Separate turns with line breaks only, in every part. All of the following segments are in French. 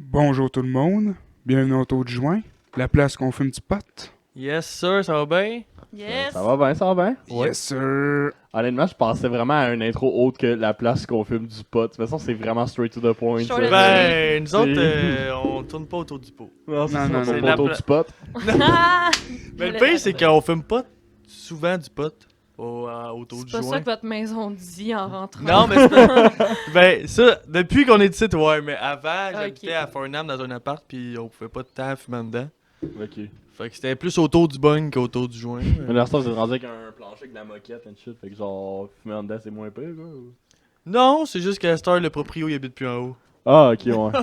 Bonjour tout le monde, bienvenue au taux de juin, la place qu'on fume du pot.
Yes, sir, ça va bien?
Yes!
Ça va bien, ça va bien?
Ouais.
Yes sir!
Honnêtement, je pensais vraiment à une intro autre que la place qu'on fume du pot. De toute façon, c'est vraiment straight to the point.
Short
ça.
and
Ben, nous autres,
C'est-
on tourne pas autour du pot.
Non, c'est
Non,
ça,
non,
on tourne
non.
pas autour
La
du pot.
Ah!
Mais le pire, c'est qu'on fume pas souvent du pot autour
C'est
du
pas ça
joint.
que votre maison dit en rentrant.
Non, mais c'est pas... Ben, ça, depuis qu'on est ici, ouais, mais avant, j'habitais
Ok.
à Farnham dans un appart, puis on pouvait pas de temps fumer en dedans.
Ok.
Fait que c'était plus autour du bung qu'autour du joint.
Mais l'instant, vous êtes rendu avec un plancher avec de la moquette and shit. Fait que genre, fumer en dedans, c'est moins pire, quoi. ou-
Non, c'est juste qu'à cette heure, le proprio, il habite plus en haut.
Ah, ok, ouais.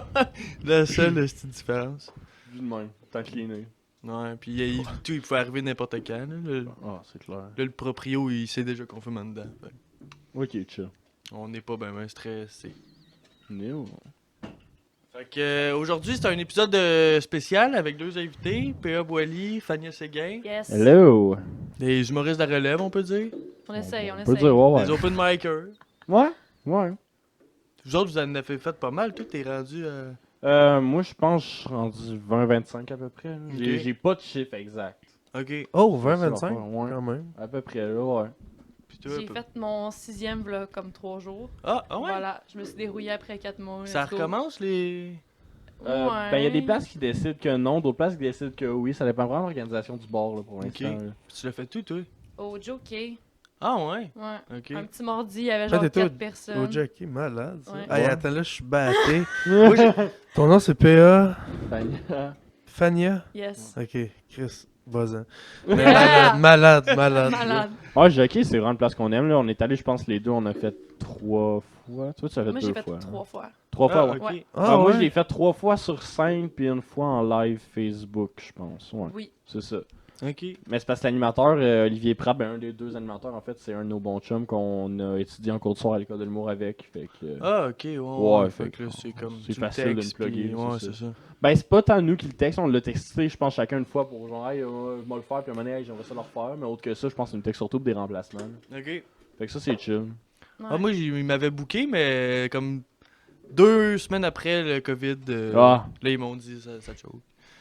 La seule petite différence.
Vu de même. Tant cleané.
Ouais, puis il pouvait arriver n'importe quand. Là,
Ah, c'est clair.
le proprio, il sait déjà qu'on fume en dedans. Fait que
Ok, chill.
on n'est pas ben stressé.
Néo.
Fait que aujourd'hui, c'est un épisode spécial avec deux invités, P.A. Boily, Fania Séguin,
Yes.
Hello!
des humoristes de la relève, on peut dire,
On essaye, on
On peut
essaye.
dire, ouais,
des
ouais.
open micers.
Ouais, ouais.
Vous autres, vous en avez fait pas mal, tout est rendu...
Moi, je pense que je suis rendu 20-25 à peu près. là.
Ok.
J'ai pas de chiffre exact.
Ok.
Oh,
C'est ça,
20-25?
ouais.
Quand même.
À peu près, là, ouais.
Puis toi,
J'ai fait mon 6e vlog comme 3 jours.
Ah ouais?
Voilà, je me suis dérouillée après 4 mois.
Ça
let's go.
recommence les...
Ouais.
Ben, il y a des places qui décident que non, d'autres places qui décident que oui. Ça dépend vraiment de l'organisation du bar, là, pour
Ok.
l'instant. là.
Puis tu l'as fait tout, toi?
Au Jockey.
Ah ouais?
Ouais.
Ok.
Un petit mardi, il y avait genre
t'étais
4 personnes.
Au Jackie, malade. Ça.
Ouais.
Hey,
Ouais.
attends, là, je suis batté. Moi, ton nom, c'est P.A.
Fania.
Fania?
Yes.
Ok, Chris, vas-en.
Yeah!
Malade, malade.
Malade.
Ouais, Jockey, c'est vraiment une place qu'on aime. Là. On est allé, je pense, les deux, on a fait 3 fois. Toi, tu as fait
Moi,
2
j'ai fait
fois.
3 fois.
3 fois,
Ah,
ouais.
ok.
Ouais.
Ah,
Moi,
ouais.
je l'ai fait 3 fois sur scène, puis une fois en live Facebook, je pense. Ouais,
Oui.
c'est ça.
Ok.
Mais c'est parce que l'animateur, Olivier Pratt, ben, un des deux animateurs, en fait, c'est un de nos bons chums qu'on a étudié en cours de soir à l'école de l'humour avec. Fait que,
Ah ok, ouais.
Ouais,
fait
fait
que là,
que
c'est comme...
c'est
tu le
facile de le
textes,
plugger,
puis- Ouais,
c'est
c'est ça.
Ben, c'est pas tant nous qui le texte, on l'a texté, je pense, chacun une fois pour genre, hey, je vais le faire, puis un moment donné, hey, j'aimerais ça le refaire. Mais autre que ça, je pense qu'on me texte surtout pour des remplacements. là.
Ok.
Fait que ça, c'est chill.
Ouais.
Ah, moi, il m'avait booké, mais comme 2 semaines après le COVID,
Ah.
là, ils m'ont dit ça te choque.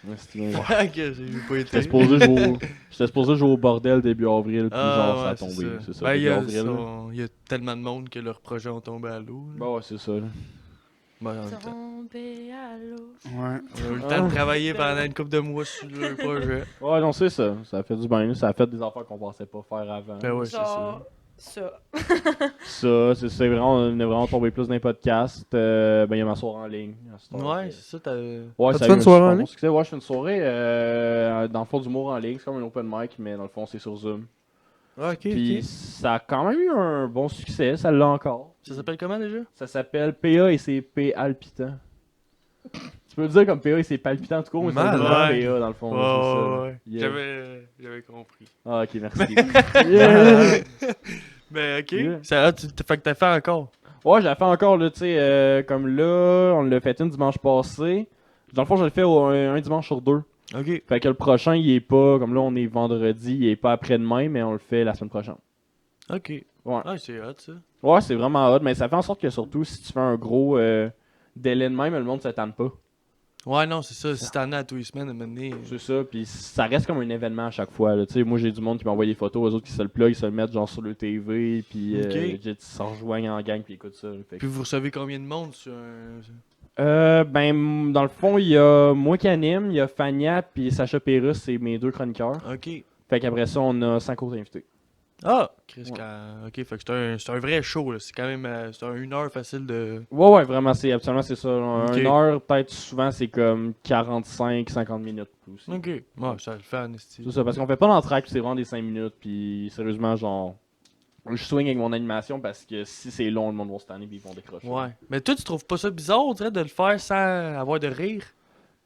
Ouais, c'est bien.
Fait que j'ai pas été.
J'étais supposé jouer au bordel début avril, puis genre, ça a
ouais,
tombé. C'est ça,
Ben, il
début
y a
avril. là.
il y a tellement de monde que leurs projets ont tombé à l'eau. là.
Bah ouais, c'est ça. là.
Ben, en même temps,
Tombé à l'eau.
Ouais.
on a eu le temps de travailler pendant une couple de mois sur le projet.
Ouais, non, c'est ça. Ça a fait du bien. Ça a fait des affaires qu'on pensait pas faire avant.
Ben ouais, c'est ça.
Genre, ça.
Ça, c'est vraiment, on est vraiment tombé plus dans les podcasts. Ben, il y a ma soirée en ligne. à cette heure,
Ouais,
que-
c'est ça, t'as...
Ouais,
T'as-tu
ça a
fait
eu
une
un
soirée
super
en
bon
ligne?
succès. Ouais, je fais une soirée dans le fond d'humour en ligne. C'est comme un open mic, mais dans le fond, c'est sur Zoom.
Ah, ok,
Puis
ok.
ça a quand même eu un bon succès. Ça l'a encore.
Ça s'appelle comment déjà?
Ça s'appelle PA et c'est palpitant. Tu peux le dire comme PA et c'est palpitant tout court, mais c'est
Malade.
vraiment
Ouais.
PA dans le fond.
Ouais,
c'est ça.
ouais, ouais.
Yeah.
J'avais compris.
Ah, ok, merci. Yeah.
Ben, ok.
Yeah.
Ça, fait que t'as fait encore.
Ouais, je l'ai fait encore, là, tu sais, comme là, on l'a fait une dimanche passé. Dans le fond, je l'ai fait un dimanche sur 2.
Ok.
Fait que le prochain, il est pas, comme là, on est vendredi, il est pas après-demain, mais on le fait la semaine prochaine.
Ok.
Ouais.
Ah, c'est hot, ça.
Ouais, c'est vraiment hot, mais ça fait en sorte que surtout, si tu fais un gros délai de même, le monde ne s'attend pas.
Ouais, non, c'est ça. Si t'en as à tous les semaines, à un moment donné,
C'est ça, puis ça reste comme un événement à chaque fois. Là. Tu sais, moi, j'ai du monde qui m'envoie des photos, eux autres qui se le plug, ils se le mettent genre sur le TV, puis
Ok.
ils se rejoignent en gang, puis ils écoutent ça. Fait que-
Puis vous recevez combien de monde sur un...
Ben, dans le fond, il y a moi qui anime, il y a Fania, puis Sacha Pérus, c'est mes deux chroniqueurs.
Ok.
Fait qu'après ça, on a 5 autres invités.
Ah! Chris,
Ouais.
ok, fait que c'est un vrai show, là. C'est quand même... c'est une heure facile de...
Ouais, vraiment, absolument c'est ça.
Ok.
Une heure, peut-être souvent, c'est comme 45-50 minutes. Aussi.
Ok. Ouais, ça le fait en esti.
C'est ça, parce qu'on fait pas d'entraque, c'est vraiment des 5 minutes, puis sérieusement, genre, je swing avec mon animation parce que si c'est long, le monde va se tanner puis ils vont décrocher.
Ouais. Mais toi, tu trouves pas ça bizarre, on dirait, de le faire sans avoir de rire?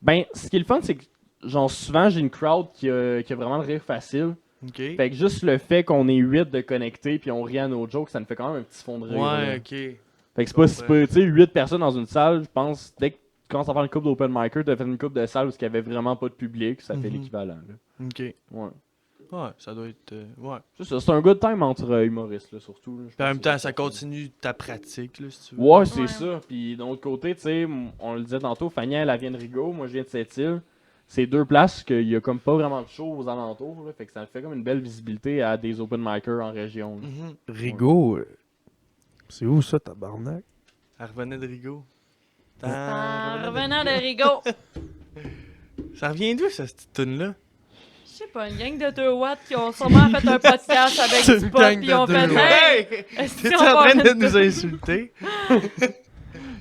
Ben, ce qui est le fun, c'est que, genre, souvent, j'ai une crowd qui a vraiment le rire facile.
Ok.
Fait que juste le fait qu'on est 8 de connectés puis on rit à nos jokes, ça nous fait quand même un petit fond de rire.
Ouais,
là.
ok.
Fait que c'est pas si peu, tu sais, 8 personnes dans une salle, je pense, dès que tu commences à faire une coupe d'open micer, t'as fait une coupe de salle où il y avait vraiment pas de public, ça fait
Mhm.
l'équivalent, là.
Ok.
Ouais.
Ouais, ça doit être. Ouais.
C'est un good time entre humoristes, là, surtout. Là. Je
Puis en
pense
même
que
temps,
c'est
ça
ça.
continue ta pratique, là, si tu veux.
Ouais, c'est
Ouais.
ça. Puis d'un autre côté, tu sais, on le disait tantôt, Fanny, elle vient de Rigaud, moi je viens de Sept-Îles. C'est deux places qu'il y a comme pas vraiment de show aux alentours, là, fait que ça fait comme une belle visibilité à des open micers en région. là.
Mhm.
Rigaud, c'est où ça, tabarnak?
Elle revenait de Rigaud.
En revenant de Rigaud.
Ça revient d'où, ça, cette tune-là?
Je sais pas, une gang de 2 watts qui ont sûrement fait un podcast avec
C'est
du
une
pot
gang
pis
de
ils ont fait
deux
hey!
T'es
T'es
en train de nous insulter?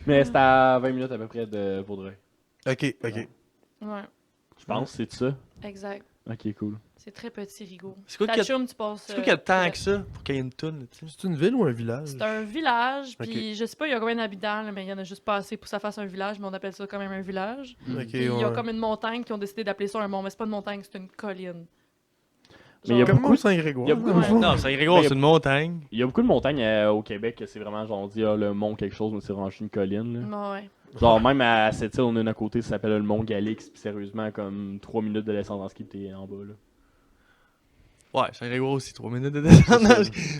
Mais c'est à 20 minutes à peu près de Vaudreuil.
Ok.
Ouais,
Je pense, c'est ça.
exact.
Ok, cool.
C'est très petit, Rigaud.
C'est quoi qu'il y a
Tachum, tu passes.
c'est quoi qu'il y a de temps que ça pour qu'il y ait une tune, là-dessus?
C'est une ville ou un village?
C'est un village, puis je sais pas il y a combien d'habitants, là, mais il y en a juste pas assez pour que ça fasse un village, mais on appelle ça quand même un village.
Ok,
Puis il y a
ouais.
comme une montagne qui ont décidé d'appeler ça un mont, mais c'est pas une montagne, c'est une colline.
Mais il y a
Genre-
beaucoup
Comme Saint-Grégoire.
il y a beaucoup de
Ouais.
monde.
Non, c'est Rigaud, c'est une montagne.
Il y a beaucoup de montagnes au Québec que c'est vraiment genre on dit le mont quelque chose, mais c'est vraiment juste une colline. Là.
Ouais.
Genre même à cette île, on a un côté, ça s'appelle le mont Galix, puis sérieusement comme 3 minutes de descente en ski, pis t'es en bas là.
Ouais, Saint-Grégoire aussi, 3 minutes de descente.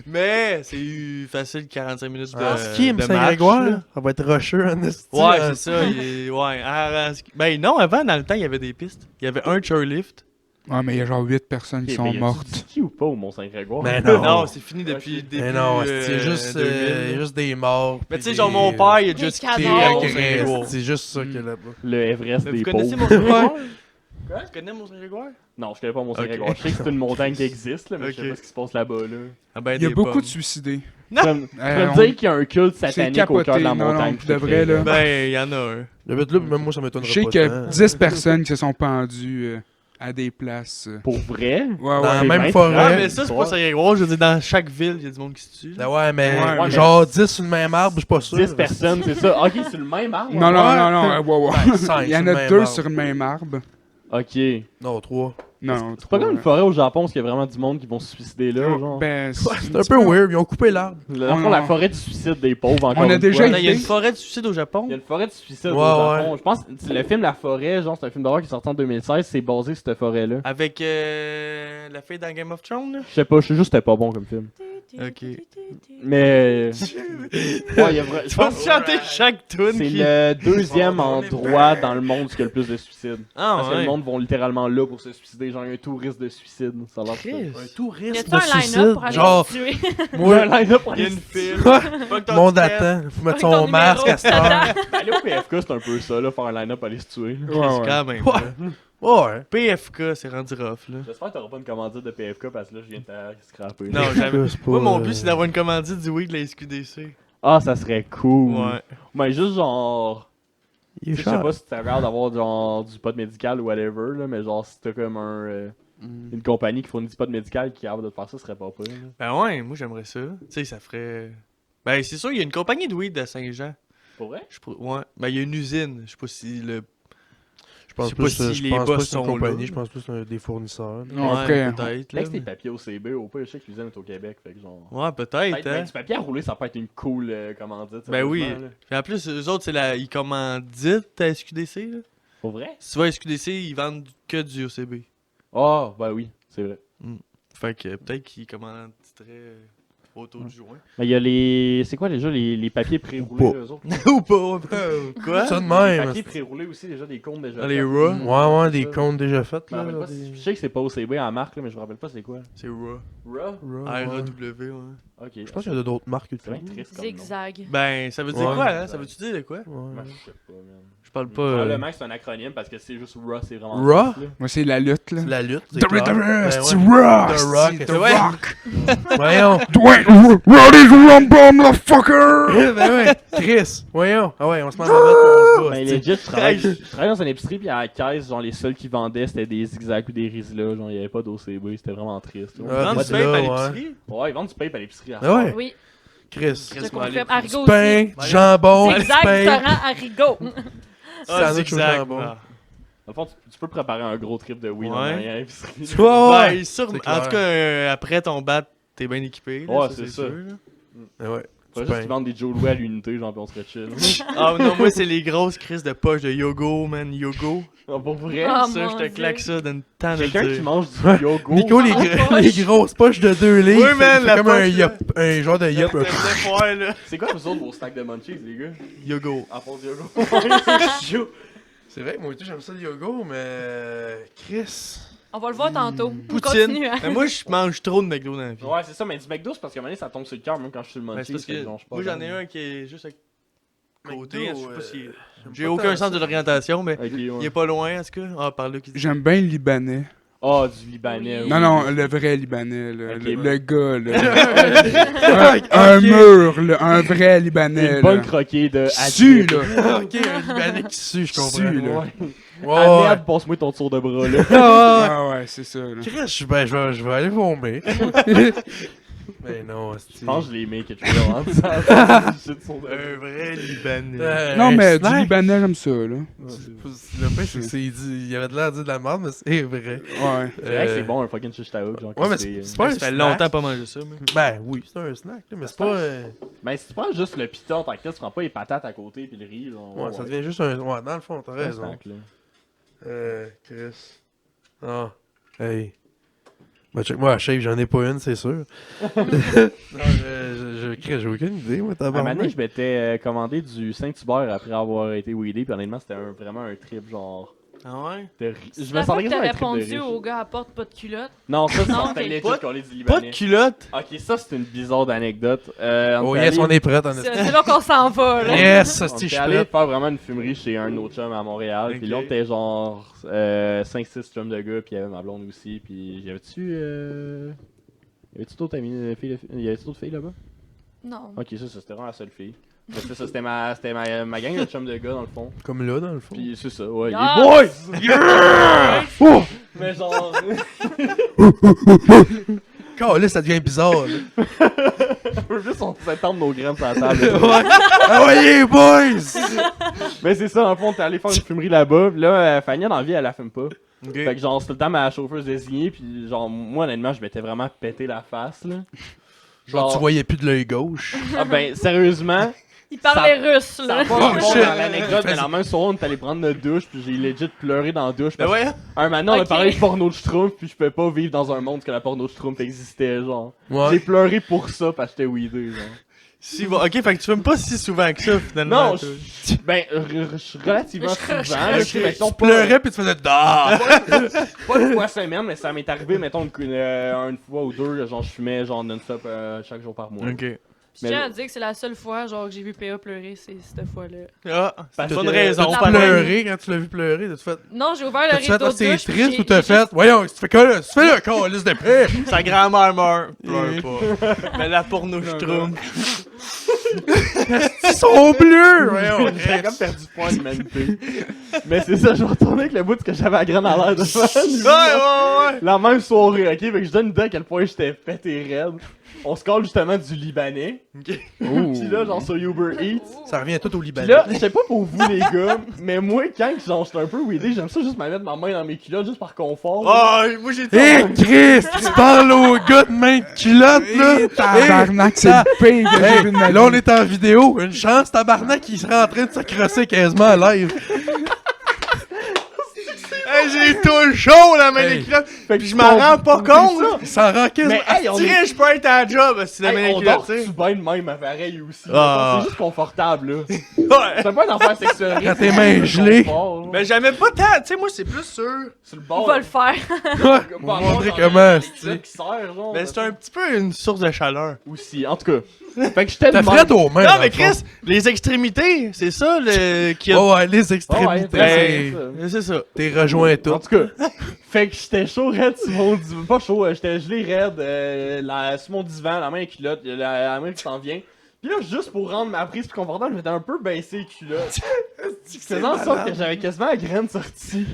Mais c'est eu facile 45 minutes de,
En ski,
de
Saint-Grégoire,
marche, là.
ça va être rocheux en esti.
Ouais, c'est ça. Ouais, ben non, avant, dans le temps, il y avait des pistes. Il y avait un chairlift.
Ouais, mais il y a genre 8 personnes qui
Ok,
sont
mais y a-tu
mortes.
du ski ou pas au mont Saint-Grégoire?
Mais non.
Non, c'est fini depuis le
Ok.
début.
Mais non, c'est juste,
2000.
juste des morts.
Mais
puis
tu sais,
des-
genre mon père, il a
Des
déjà skité
cadavres.
à
des
Mont
regrets.
Saint-Grégoire.
C'est juste ça qu'il y a là-bas.
Le Everest
Mais
des
vous connaissez
pauvres.
Mont Saint-Grégoire? Tu connais Mont Saint-Grégoire?
Non, je connais pas Mont
Ok.
Saint-Grégoire. Je sais que c'est une montagne qui existe, là, mais je sais
Ok.
pas ce qui se passe là-bas. Là.
Ah ben,
Il y a
des
beaucoup
pommes.
de suicidés.
Tu vas me
on-
dire qu'il y a un culte
c'est
satanique au cœur de la
capoté. Non,
montagne.
non, de vrai, là.
Ben, il y en a un.
Le but là, même moi, ça m'étonnerait
Je sais
pas.
qu'il y
tant.
a 10 personnes qui se sont pendues à des places.
Pour vrai?
Ouais, ouais.
Dans la
c'est
même
bien
forêt.
Ah,
Ouais,
mais ça, c'est
ouais.
pas Saint-Grégoire. Je veux dire, dans chaque ville, il y a du monde qui se tue.
Ben ouais, mais
Ouais, mais-
genre 10 sur le même arbre, je suis pas sûr.
10 personnes, c'est ça. Ok, c'est le même arbre?
Non, non,
Ouais.
non, non, ouais, ouais.
Ben, 5
Il y en
sur le
a
même
2
arbre.
sur le même arbre.
Ok.
Non, 3.
Non, non,
C'est pas comme une
trois.
forêt au Japon, parce qu'il y a vraiment du monde qui vont se suicider là, genre.
Ben,
C'est un peu weird, ils ont coupé l'arbre.
Dans le fond, la forêt du suicide des pauvres, encore
On a
une
déjà
fois.
Il y a une
été-
forêt de suicide au Japon.
Il y a une forêt de suicide
Ouais,
au Japon.
ouais.
Je pense que le film La Forêt, genre, c'est un film d'horreur qui est sorti en 2016, c'est basé sur cette forêt-là.
Avec la fille dans Game of Thrones, là.
Je sais pas, je sais juste que c'était pas bon comme film.
Ok.
Mais. Ouais, il y a
Tu vas chanter chaque tune
C'est
qui...
le deuxième endroit dans le monde qui a le plus de suicides.
Ah,
Parce que
ouais.
le monde vont littéralement là pour se suicider, genre il y a un touriste de suicide. Ça a l'air
Chris.
Un
Y
touriste
a-tu
de
un line-up
suicide.
pour aller
Genre,
se tuer?
moi,
Un line-up pour
Il y a
aller
une
se
file.
Ouais.
Fuck ton
monde
ticket.
attend. Faut mettre
Avec ton
son masque
numéro,
à cette heure.
t'attends.
Aller au PFK, c'est un peu ça, là, faire un line-up aller se tuer. là.
Ouais,
C'est
ouais.
quand même.
Ouais.
là.
Ouais.
PFK, c'est rendu rough, là.
J'espère que t'auras pas une commandite de PFK parce que là je viens de te scraper.
Non, jamais.
C'est pas,
Moi, mon but, c'est d'avoir une commandite du week de la SQDC.
Ah, ça serait cool.
Ouais.
Mais juste genre.
Il est
Je sais
cher.
pas si t'as l'air d'avoir genre du pot médical ou whatever, là, mais genre si t'as comme une compagnie qui fournit du pot médical qui est capable de te faire ça, ce serait pas pire. là.
Ben ouais, moi, j'aimerais ça. Tu sais, ça ferait... Ben, c'est sûr, il y a une compagnie de weed à Saint-Jean.
Pour vrai?
Ouais. Ben, il y a une usine. Je sais pas si le...
Je pense
Je sais pas
plus,
si
je
les
pense pas
boss
que c'est une
sont
compagnie,
là.
je pense plus que c'est des fournisseurs.
Non,
ouais,
après,
peut-être, là.
Là, c'est des papiers au CB, au pire, je sais que l'usine est au Québec, fait que genre.
Ouais, peut-être,
Ben,
hein.
du papier à rouler, ça peut être une cool commandite.
Ben oui.
sérieusement, là.
Puis en plus, eux autres, c'est la... Ils commanditent à SQDC, là.
Pour vrai?
Si tu vas à SQDC, ils vendent que du OCB.
Ah, ben oui, c'est vrai.
Fait que peut-être qu'ils commanditeraient autour du joint.
Ben, il y a les. C'est quoi déjà les papiers pré-roulés,
Ou pas.
eux autres?
Ou pas. Quoi?
Ça de
Les
même.
papiers pré-roulés aussi, déjà des comptes déjà.
Ah, les
faits.
raw?
Ouais, ouais, des
Ça.
comptes déjà faits.
Je me
Là,
rappelle pas si- je sais que c'est pas OCB en marque, là, mais je me rappelle pas c'est quoi.
C'est RAW.
Raw?
Ouais.
R-A-W, ouais.
Ok.
Je pense qu'il y a d'autres marques.
C'est bien triste comme nom.
Zigzag.
Ben, ça veut dire
Ouais.
quoi, hein? Ça veut-tu dire de quoi?
Ouais.
Moi, je sais pas, man.
Je parle pas...
Probablement que c'est un acronyme parce que c'est juste Raw, c'est vraiment.
Raw?
triste, là.
Moi, c'est la lutte, là.
C'est la lutte. c'est
The
clair. Ben
c'est
ouais.
Rock!
The Rock,
The
c'est-
Ouais.
Rock!
Voyons.
Dwayne Roddy's Rumble, motherfucker!
Ben ouais. Chris, voyons. Ah ouais, on se met en avant pour on se
Ben
bat.
legit, je travaillais dans une épicerie puis à la caisse, genre les seuls qui vendaient c'était des zigzags ou des Rizla, genre il y avait pas d'OCB, c'était vraiment triste. là.
Ah,
Vendre
ben
du pain
là,
à l'épicerie?
Ouais, ils vendent du pape à l'épicerie.
Ah ouais.
Oui,
Chris.
je
Chris,
confirme.
moi,
Arigo
Du pain,
aussi.
du jambon, du
Zigzag
pain.
restaurant Arigo.
Ah,
Sandwich au
zigzag.
jambon.
Ah.
Dans le fond, tu peux préparer un gros trip de weed
Ouais.
en arrière à l'épicerie.
Tu vois, ouais.
Ben, sûr,
c'est
en
clair.
tout cas, après ton bat, t'es bien équipé. Là,
Ouais, c'est ça.
sûr, là.
Ah ouais.
Pas
Du
juste
pain.
qu'ils vendent des Joe Louis à l'unité, genre pis on serait chill.
Ah non, moi, c'est les grosses crises de poche de Yogo, man. Yogo.
Pour vrai.
Ah,
Ça,
mon
je te
Dieu.
claque ça dans le temps de
Quelqu'un
le
qui
dire.
mange du yogourt.
Nico, les,
poche.
les grosses poches de 2 livres.
Oui, man,
fait
la
comme
poche,
un
là.
yop, un genre de yop.
Le foire, là.
C'est quoi vous autres vos snacks de munchies, les gars?
Yogo.
En fond du yogourt.
C'est vrai que moi aussi j'aime ça le yogourt, mais Chris.
On va le voir tantôt.
Poutine.
Continue, hein.
Mais moi, je mange trop de McDo dans la vie.
Ouais, c'est ça, mais du McDo, c'est parce qu'à un moment donné, ça tombe sur le cœur, même quand je suis le
Ben,
munchies.
c'est parce
fait
que
genre, je suis pas
moi, j'en ai
genre-
un qui est juste à côté.
McDo,
Je sais pas si...
j'aime
J'ai
pas
aucun
tant
sens
ça.
de l'orientation, mais
Ok,
il
ouais.
est pas loin, en tout cas. Ah, par là qu'il dit.
J'aime bien le Libanais.
Ah, du Libanais.
Oui.
Non, non, le vrai Libanais, là.
Ok.
Le gars, là. Un mur, là. Un vrai Libanais,
Une bonne
là.
croquée de
Su,
Adib.
là.
Ok, un Libanais qui sue, je comprends.
Su, là.
Ouais.
Ouais,
Ah,
ouais.
passe-moi ton tour de bras, là.
Ah,
Ah ouais, c'est ça, là.
Chris, je vais aller vomir. Mais non,
Je pense que je l'ai mis quelque chose en disant. Shit sur le-
Un vrai Libanais.
Non, mais du
snack.
Libanais, j'aime ça, là.
Le pire, c'est que il avait de l'air de dire de la merde, mais c'est vrai.
Ouais.
C'est vrai que c'est bon un fucking shish taouk, genre.
Ouais, mais
c'est-
c'est pas un
Ça fait
snack.
longtemps pas manger ça, mais...
Ben oui, c'est un snack, là, mais c'est pas.
Ben, si tu prends juste le pita en tant que tel, tu prends pas les patates à côté puis le riz, genre.
Ouais, ça devient juste un. Ouais, dans le fond, t'as
c'est un
raison.
snack, là.
Chris. Ah, hey. Ben, check-moi la shape, j'en ai pas une, c'est sûr. Non, Chris, j'ai aucune idée, moi,
À un moment donné,
tabarnak.
je m'étais commandé du Saint-Hubert après avoir été weedé, puis honnêtement, c'était vraiment un trip, genre.
Ah ouais?
De riz.
C'est
Je
la
me
fois
sentais
que
quasiment
t'as
un trip de
répondu
riz.
au gars à porte pas de culotte.
Non, ça,
Non,
c'était
ok.
legit
Pas-
qu'on est du
Pas
Libanais.
de culotte?
Ok, ça, c'est une bizarre d'anecdote.
Oh yes, on est prêts, en
C'est
esti.
c'est là qu'on s'en va, là.
Yes, ça,
On
c'est
était
je
allé
prête.
faire vraiment une fumerie chez un autre chum à Montréal. Puis
Ok.
là, on était genre 5-6 chums de gars, puis il y avait ma blonde aussi. Puis y avait-tu. Y avait-tu d'autres amis, filles, y avait-tu d'autres filles là-bas?
Non.
Ok, ça c'était vraiment la seule fille. Fait que ça, c'était ma gang de chums de gars dans le fond.
Comme là, dans le fond.
Puis c'est ça, ouais.
Ah!
Les boys! Oh! Mais genre.
Là, ça devient bizarre, là.
On peut juste s'étendre nos graines sur la table.
Ah ouais, yeah, boys!
Mais c'est ça, dans le fond, t'es allé faire une fumerie là-bas. Puis là, Fanny, dans la vie, elle la fume pas.
Ok.
Fait que genre, c'était le temps ma chauffeuse désignée, puis genre, moi honnêtement, je m'étais vraiment pété la face, là.
Genre, tu voyais plus de l'œil gauche.
Ah ben, sérieusement,
Il parlait russe,
ça
là.
a pas rapport
shit.
dans l'anecdote, mais la même soirée, on est allé prendre notre douche, puis j'ai legit pleuré dans la douche.
Ben
Parce
ouais.
un maintenant, on a
Ok.
parlé de porno de Schtroumpf, puis je peux pas vivre dans un monde que la porno de Schtroumpf existait, genre. J'ai
Ouais.
pleuré pour ça, parce que j'étais weedé, genre.
Si, bon, ok, fait que tu fumes pas si souvent que ça, finalement.
Non,
toi.
ben, relativement
Je-
souvent, là,
je-
mettons,
Tu
pas-
pleurais puis tu faisais ah!
Pas une fois semaine, mais ça m'est arrivé, mettons, une fois ou deux, genre, je fumais, genre, non-stop, chaque jour par mois.
Ok.
Je tiens à dire que c'est la seule fois genre que j'ai vu PA pleurer, c'est cette fois-là.
Ah, c'est
Parce
une bonne
que-
raison,
T'as
pareil.
Pleuré quand tu l'as vu pleurer, t'as-tu fait.
Non, j'ai ouvert le
T'as-tu fait,
rideau
ah,
de
c'est
douche.
triste
puis
ou t'as
j'ai-
fait? Voyons, tu fais quoi? Tu fais le calice de paix!
Sa grand-mère meurt. Pleure pas. Mais la porno Schtroumpf.
Ils sont bleus! Voyons,
J'ai comme perdu foi en humanité. Mais c'est ça, je vais retourner avec le bout que j'avais à graine à l'air de
Ouais.
La même soirée, ok? Fait que je donne une idée à quel point j'étais pété raide. On se colle justement du Libanais. Pis là, genre sur Uber Eats.
Ça revient tout au
Pis
Libanais.
là, je sais pas pour vous les gars, mais moi, quand genre j'étais un peu weedé, j'aime ça juste me mettre ma main dans mes culottes juste par confort.
Ah, moi j'ai dit.
Hé, Chris, tu parles au gars de main de culotte, là!
Tabarnak, c'est le pire que j'ai vu de ma
Hey, là, on
vie.
est en vidéo. Une chance, tabarnak, il serait en train de se crosser quasiment live.
Hey, j'ai tout le chaud, la main
Hey.
des culottes.
Fait que
Puis je m'en rends pas compte, là.
Il s'en rend quasiment.
Mais hey, on est...
Tiens, je peux être à la job si la main
Hey,
des
on
culottes,
dort
tu sais.
tu bien de même à pareil aussi.
Ah.
C'est juste confortable, là.
Ouais.
C'est pas une affaire sexuelle.
Quand tes mains gelées.
Mais j'aimais pas tant, tu sais, moi c'est plus sûr.
Sur le
Il
bord.
va le faire.
Ouais, on va montrer comment, c'est.
Qui sert, genre.
Mais c'est un petit peu une source de chaleur.
Aussi, en tout cas. Fait que j'étais
T'as
de
frais
même.
aux mains.
Non,
dans
mais
le fond.
Chris, les extrémités, c'est ça le qui a.
Oh, ouais, les
Ouais,
extrémités.
ouais,
c'est-
c'est ça.
C'est ça.
T'es rejoint
En
tout.
tout cas, fait que j'étais chaud raide sur mon divan. Pas chaud, j'étais gelé raide sur mon divan, la main culotte, la main qui s'en vient. Pis là, juste pour rendre ma prise plus confortable, je m'étais un peu baissé les culottes. Faisant en sorte que j'avais quasiment la graine sortie.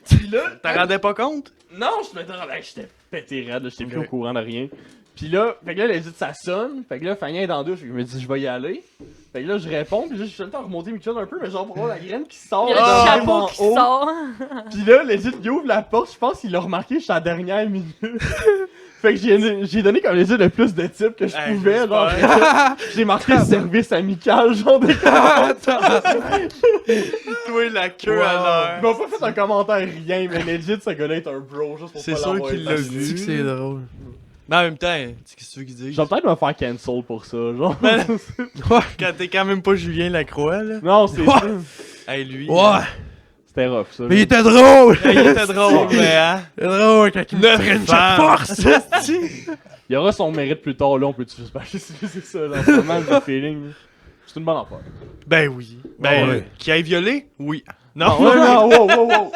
Pis là,
T'en rendais pas compte?
non, je m'étais rendu, j'étais pété raide, là, j'étais plus
Ok.
au courant de rien. Pis là, fait que là, elle a dit ça sonne. Fait que là, Fanny est dans la douche, je me dis je vais y aller. Fait que là, je réponds, pis là, je suis le temps de remonter mes culottes un peu, mais genre pour voir la graine qui sort
Il y a
de
le
même
chapeau
en
qui
haut.
sort.
Pis là, legit, il ouvre la porte, je pense qu'il l'a remarqué, je suis à la dernière minute. Fait que j'ai donné comme les yeux le plus de types que je
Hey,
pouvais. Genre,
j'espère.
j'ai marqué service amical, genre des
Toi, la queue
Wow.
à
Ils
l'heure.
m'ont pas fait un commentaire, rien, mais legit, ce gars-là est un bro, juste pour
C'est
pas
sûr
l'avoir
qu'il l'a
été.
vu.
C'est que c'est drôle.
Mais en même temps, tu sais, qu'est-ce que tu veux qu'il dise?
Je vais peut-être me faire cancel pour ça, genre.
Quand t'es quand même pas Julien Lacroix, là.
Non, c'est
Ouais.
ça.
Hey, lui.
Ouais!
C'était rough, ça.
Mais il était drôle!
Hey, il était drôle, mais hein.
C'est drôle quand il me
Neuf
prenne
femmes.
chaque force!
Il y aura son mérite plus tard, là, on peut-tu juste passer c'est ça, là. C'est vraiment le feeling. Là. C'est une bonne affaire.
Ben oui. Ben,
Ouais.
qui aille violé? Oui.
Non,
Non,
non, wow.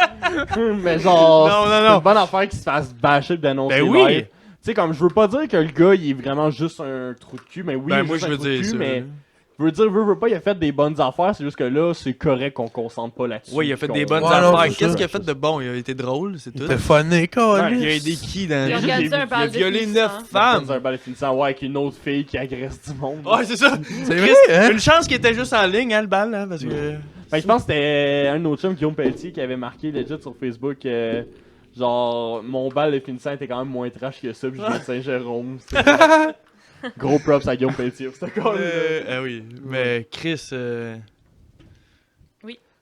Mais genre,
Non, non,
c'est
non.
une bonne affaire qu'il se fasse bâcher pis d'annoncer
Ben oui.
live. Tu sais, comme, je veux pas dire que le gars, il est vraiment juste un trou de cul, mais oui, il
Ben
est
moi,
juste
je
un
veux
trou de
dire
cul,
ça.
mais... Je veux dire, veut pas, il a fait des bonnes affaires, c'est juste que là, c'est correct qu'on concentre pas là-dessus.
Oui, il a fait
qu'on-
des bonnes
Ouais, non,
affaires.
c'est
Qu'est-ce
ça.
qu'il a fait de bon? Il a été drôle, c'est
Il
tout.
était funny,
Il a
câlisse.
aidé qui dans
Il a
la vie?
organisé un
Il a
bal de
violé
finissant.
9
Dans
femmes.
un bal finissant, ouais, avec une autre fille qui agresse du monde.
Ouais, c'est ça.
C'est vrai,
Chris,
hein?
Une chance qu'il était juste en ligne, hein, le bal, hein, parce que...
Ben, je pense que c'était un de nos chums, Guillaume Pelletier, qui avait marqué legit sur Facebook genre, mon bal de finissant était quand même moins trash que ça, pis je viens de Saint-Jérôme. C'était- Gros props à Guillaume Pelletier pour ce call.
Ah oui, mais Chris...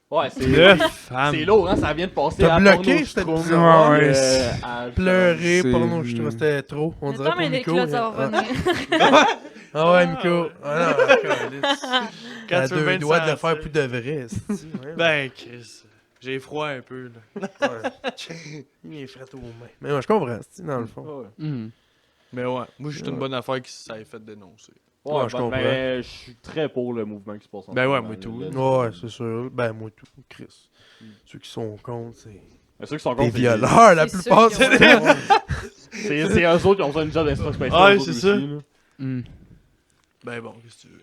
Ouais, c'est
9 femmes.
c'est lourd, hein, ça vient de passer
T'as
à
bloqué
Porno
cet
Strum,
épisode?
Ouais, ouais,
à-
Pleurer,
C'est-
porno, je trouvais que c'était trop. On dirait
Attends,
pour
mais les
Nico.
clottes, ça va
Ah.
revenir.
Ah ouais, Nico. Ah non, câlisse.
Quand
T'as
tu veux
deux
bien
doigts de le
sentir.
faire plus de vrai. esti. Ouais.
Ben, Chris, j'ai froid un peu, là.
Ouais. Il est frais aux mains. Mais ouais, je comprends, esti, dans le fond.
Ouais,
Mais ouais, moi, juste une bonne affaire qui ça ait fait dénoncer.
Ouais, je comprends.
Ben, je suis très pour le mouvement qui se passe en
Ben
ce
ouais,
moment,
moi
là,
tout.
là.
Ouais, c'est sûr. Ben, moi tout, Chris. Ceux qui sont contre, c'est
Mais ceux qui sont
des
contre, c'est-
violeurs, la
C'est
plupart.
ceux qui
c'est
ont-
C'est eux autres qui ont fait une job d'instruction spéciale.
Ouais,
eux
c'est
autres
ça.
aussi, là.
Ben bon, qu'est-ce que tu veux?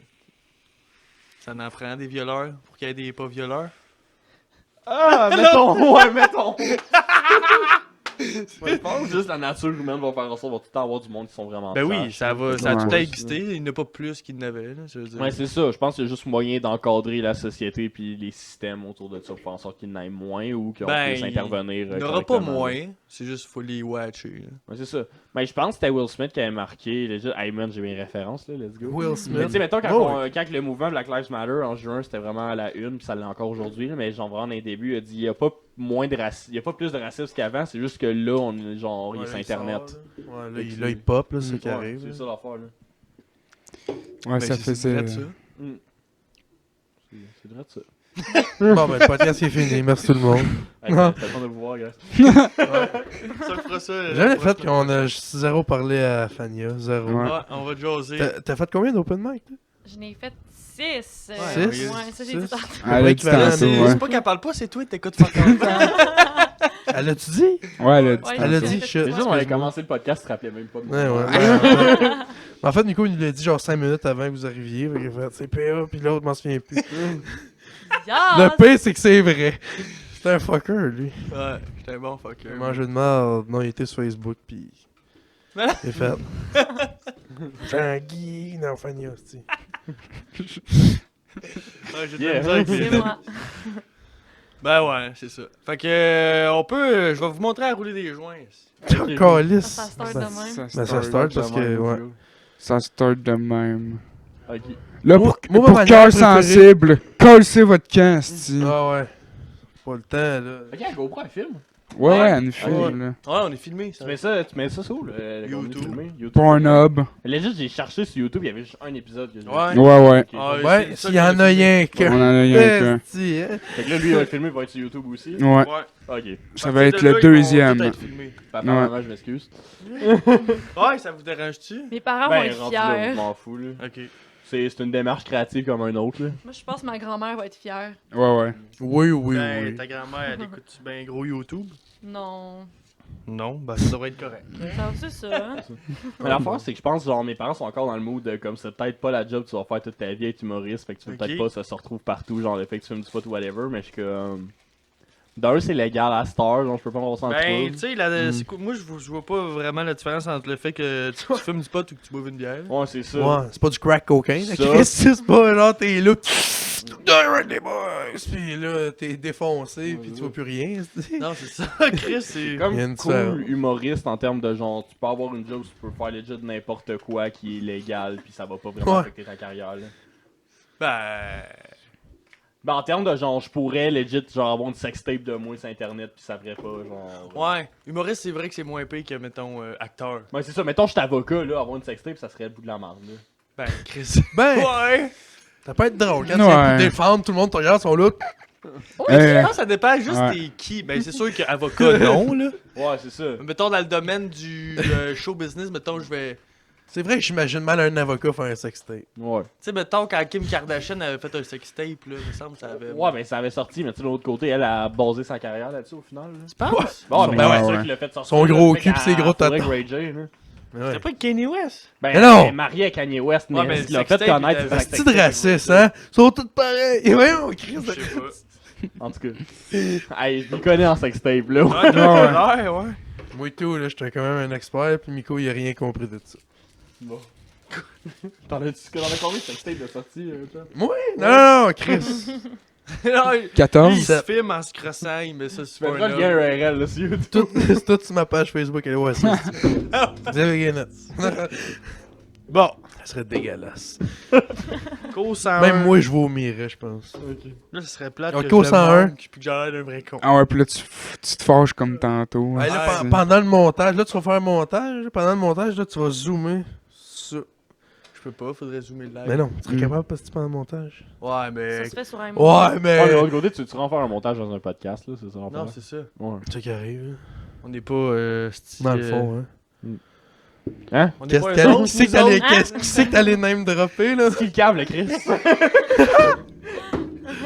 Ça en prend des violeurs pour qu'il y ait des pas violeurs?
Ah, mettons, ouais, mettons. Je pense juste la nature humaine va faire en sorte qu'on va tout le temps avoir du monde qui sont vraiment
Ben oui,
trash,
ça
là.
va, ça a
Ouais.
tout existé, il n'y en a pas plus qu'il n'avait, là, je veux dire.
Ouais, c'est ça. Je pense qu'il y a juste moyen d'encadrer la société puis les systèmes autour de ça pour faire en sorte qu'il y en ait moins ou qu'on
Ben,
puisse intervenir.
il n'y en aura pas
correctement.
moins, c'est juste qu'il faut les watcher. là.
Ouais, c'est ça. Mais je pense que c'était Will Smith qui avait marqué. Legit, hey man, j'ai mes références là, let's go.
Will
Mais
Smith.
tu sais, mettons, quand,
Oh,
quand le mouvement Black Lives Matter en juin, c'était vraiment à la une, puis ça l'est encore aujourd'hui, là, mais genre vraiment dans les débuts, il a dit il y a pas moins de racisme, il y a pas plus de racisme qu'avant, c'est juste que là, on est genre, il est sur Internet.
Ouais, là, il pop, là, c'est ce qui
Ouais,
arrive.
c'est ça l'affaire, là.
Ouais, ça
Ben, c'est
faisait.
vrai de ça.
C'est vrai de ça.
Bon, ben, le podcast est fini. Merci tout le monde.
Hey,
Non.
c'était le temps de vous voir, guys.
Ça fera ça.
J'ai jamais fait qu'on a zéro parlé à Fania. Zéro.
Ouais.
Ouais, on va jaser.
T'as fait combien d'open mic, toi?
Je n'ai fait 6.
Ouais,
Six?
Ouais, ça j'ai
Six.
dit tantôt.
Elle a dit
équivalent,
tantôt,
c'est-
ouais.
C'est pas qu'elle parle pas, c'est toi, t'écoutes faire comme
Elle l'a-tu dit?
Ouais, elle a dit
Ouais,
Elle a
j'ai
dit
fait
shit.
C'est
trois.
juste, on avait commencé le podcast, tu te rappelais même pas de moi.
Ouais, ouais. En fait, Nico, il nous l'a dit genre 5 minutes avant que vous arriviez. Fait qu'il a fait c'est PA, puis l'autre m'en souvient plus.
Yes!
Le pire, c'est que c'est vrai. C'était un fucker, lui.
Ouais, j'étais un bon fucker.
Il a mangé de merde. Non, il était sur Facebook, puis. Il a fait. Jean-Guy, non, Fania, aussi.
Ouais, j'ai de
Yeah.
la misère avec
C'est
les-
moi.
Ben ouais, c'est ça. Fait que, on peut. Je vais vous montrer à rouler des joints.
Calice.
Ça start de même.
Ben, ça start parce que, ouais.
Ça start de même.
Ok.
Là,
Moi-
pour,
moi, ma
pour
manière
cœur
préférée-
sensible, collez votre camp, c'ti.
Ah ouais. Pas le temps, là.
Ok, la GoPro, elle filme.
Ouais,
Ouais.
elle nous filme, là.
Ouais, on est filmé, ça.
Tu mets ça sur où, le
YouTube.
contenu filmé? YouTube.
Pornhub.
Legit, j'ai cherché sur YouTube, il y avait juste un épisode que j'ai
Ouais.
vu.
Ouais, ouais.
Ok.
Ah,
Ouais,
c'est ça
s'il y en
qu'on
a
filmé.
rien
On
que.
en a rien qu'un.
Esti, hein.
Fait que là, lui, il va être filmé, il va être sur YouTube aussi.
Ouais.
Ouais.
Ok.
Ça
À
va
partir
être
de là,
le
ils vont
deuxième.
tout être filmés.
Papa,
Ouais.
maman, je m'excuse.
Ouais, ça vous dérange-tu?
Mes parents vont
Ben,
être
rendu là,
fiers.
je m'en fous, là.
Ok.
C'est une démarche créative comme un autre, là.
Moi, je pense que ma grand-mère va être fière.
Ouais, ouais.
Oui, oui,
Ben,
oui.
ta grand-mère, elle écoute-tu bien gros YouTube?
Non.
Non, ben ça devrait être correct.
Ça, c'est ça. Hein?
Mais l'affaire, c'est que je pense genre mes parents sont encore dans le mood de comme c'est peut-être pas la job que tu vas faire toute ta vie être humoriste, fait que tu veux
Ok.
peut-être pas ça se retrouve partout, genre le fait que tu filmes du pot ou whatever, mais je suis comme. D'un, c'est légal à Star, donc je peux pas me ressentir.
Ben, tu sais, moi je vois pas vraiment la différence entre le fait que tu fumes du pot ou que tu boives une bière.
Ouais, c'est ça.
Ouais, c'est pas du crack cocaine.
Ça.
Chris, c'est pas genre t'es là. Direct les boys! Puis là, t'es défoncé, puis tu vois plus rien.
Non, c'est ça, Chris, c'est.
Comme
Il y a une
cool
différence.
humoriste en termes de genre, tu peux avoir une joke, tu peux faire legit n'importe quoi qui est légal, puis ça va pas vraiment
Ouais.
affecter ta carrière. Là.
Ben.
En termes de genre, je pourrais legit genre avoir une sextape de moi sur internet, puis ça ferait pas genre.
Ouais, humoriste, c'est vrai que c'est moins pire que, mettons, acteur.
Ben c'est ça, mettons, je suis avocat, là, avoir une sextape, ça serait le bout de la merde. Là.
Ben, Chris.
Ben,
Ouais!
ça peut être drôle. Quand tu
Ouais.
viens pour défendre, tout le monde te regarde, sont là.
Je pense que ça dépend juste
Ouais.
t'es qui. Ben, c'est sûr qu'avocat, non, là.
Ouais, c'est ça.
Mettons, dans le domaine du show business, mettons, je vais.
C'est vrai que j'imagine mal un avocat faire un sextape.
Ouais.
Tu sais, mettons, quand Kim Kardashian avait fait un sextape, là, il me semble que ça avait.
Ouais, mais ça avait sorti, mais tu sais, de l'autre côté, elle a basé sa carrière là-dessus au final. Là.
Tu penses?
Bon, mais
Ben
ouais,
ouais.
c'est sûr qu'il l'a fait sortir.
Son gros
là,
cul pis ses gros
tatons.
tatons.
Ray J, là.
Mais ouais.
C'était pas Kanye West?
Ben,
Mais non!
elle est mariée à Kanye West, mais
Ouais, mais
il l'a
le
fait
sextape,
connaître
il
ses
avait-
C'est de raciste, hein? Ils sont tous pareils. Et voyons, Chris.
Je sais pas.
En tout cas. Hey, je m'y connais en sextape, là.
Ouais, ouais.
Moi et tout, là, j'étais quand même un expert, puis Miko, il a rien compris de ça.
Bon. T'en as combien de sextapes de sortie, toi?
Moi? Non, Chris.
Non, lui, il
14.
se filme en se crossant, il met ça
Tu
sur
mettras le lien URL, là, sur YouTube.
C'est tout sur ma page Facebook, allez voir ça. Xavier Guénetz.
Bon,
Ça serait dégueulasse.
Co 101.
Même moi, je vomirais, je pense.
Là, ce serait plate.
Donc,
que
Co
je
101.
le manque, puis que j'ai l'air d'un vrai con.
Ah ouais, puis là, tu te fâches comme tantôt.
Ouais, là,
Ouais.
pendant le montage, là, tu vas faire un montage. Pendant le montage, là, tu vas zoomer sur.
Je peux pas, faudrait zoomer le live.
Mais non, tu serais capable parce que tu pendant le montage.
Ouais,
Ça
mais.
se fait sur un
Ouais, mais.
Ouais, mais de l'autre côté, tu vas faire un montage dans un podcast, là, c'est ça?
Non, c'est ça.
Ouais.
C'est ça qui arrive, là.
On n'est pas.
Dans le fond, hein.
Hein?
On n'est
Qu'est-ce
pas
qu'elle-
eux autres,
qui c'est que
nous
t'allais
autres.
Hein?
qui c'est que t'allais name dropper, là?
Qui le cave, le Chris?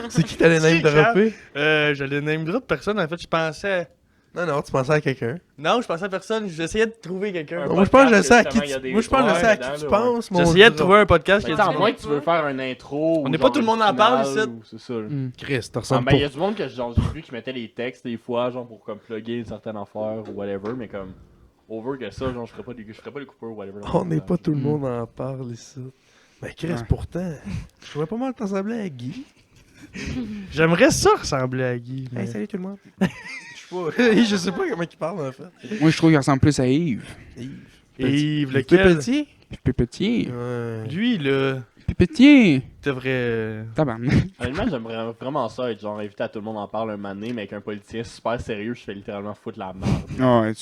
C'est qui t'allais name
C'est qui,
dropper?
J'allais name drop personne. En fait, je pensais.
Non, tu pensais à quelqu'un.
Non, je pensais à personne. J'essayais de trouver quelqu'un.
Un
Moi, je pense que je sais à qui
justement, il y a
tu...
des
Moi, je pense que je sais à qui
ouais,
tu
dedans,
penses, mon
J'essayais de
drop.
trouver un podcast qui
Mais
a
à
dit.
moins que tu veux faire un intro.
On n'est
genre
pas tout le
une
monde en parle,
finale,
ici.
ou C'est ça. là.
Chris, t'as
Ah,
ressembles
ben, il y
pas.
a du monde que genre, j'ai vu qui mettait les textes des fois, genre pour comme plugger une certaine affaire ou whatever, mais comme over que ça, genre je ferais pas les coupures ou whatever.
On n'est pas tout le monde en parle ici. Mais Chris,
Ouais.
pourtant, je trouvais pas mal t'assembler à Guy.
J'aimerais ça ressembler à Guy.
Hey, salut tout le monde. Je sais pas comment il parle, en fait.
Moi, je trouve qu'il ressemble plus à Yves.
Yves,
Petit
lequel?
petit?
Pépétier.
Ouais.
Lui, là,
Pépétier.
devrait.
Tabarnak.
Honnêtement, j'aimerais vraiment ça être genre invité à tout le monde en parle un moment donné, mais avec un politicien super sérieux, je fais littéralement foutre la merde.
Ah ouais,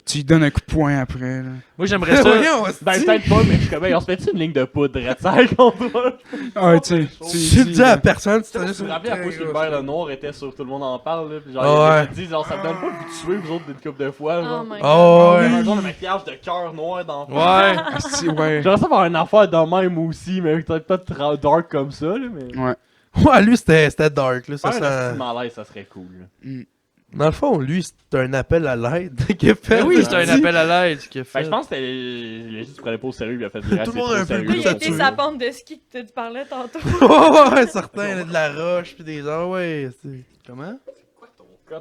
tu lui donnes un coup de poing après, là.
Moi, j'aimerais ça.
Voyons,
Ben
hostie.
peut-être pas, mais je suis comme, hey, on se fait-tu une ligne de poudre direct ça contre moi?
Ah, tu
Tu le dis à personne, tu
Tu
t'en
te rappelles à cause que le beurre le noir était sur Tout le monde en parle, là, pis genre,
Ouais.
il a dit, genre, ça me donne pas de vous tuer, vous autres, d'une couple de fois,
Oh
genre.
my god.
Oh,
Il y avait un
ouais.
genre de maquillage de cœur noir dans le
Ouais.
Asti, ouais.
J'aimerais ça avoir une affaire de même aussi, mais peut-être pas trop dark comme ça, là, mais.
Ouais.
Ouais, lui, c'était dark, là. Ça
Faire un
sent...
petit malaise, ça serait cool, là.
Dans le fond, lui, c'est un appel à l'aide qu'il a fait.
Mais oui, c'est un appel à l'aide qu'il a
Fait
fait.
que je pense que c'était legit, tu prenais pas au sérieux, il a fait des
Tout le monde a un peu le
Lui,
goût
il a
de
été
tuer.
sa pente de ski que tu parlais tantôt.
Ouais, certain, là, de la roche, pis des gens, ouais. c'est-
Comment?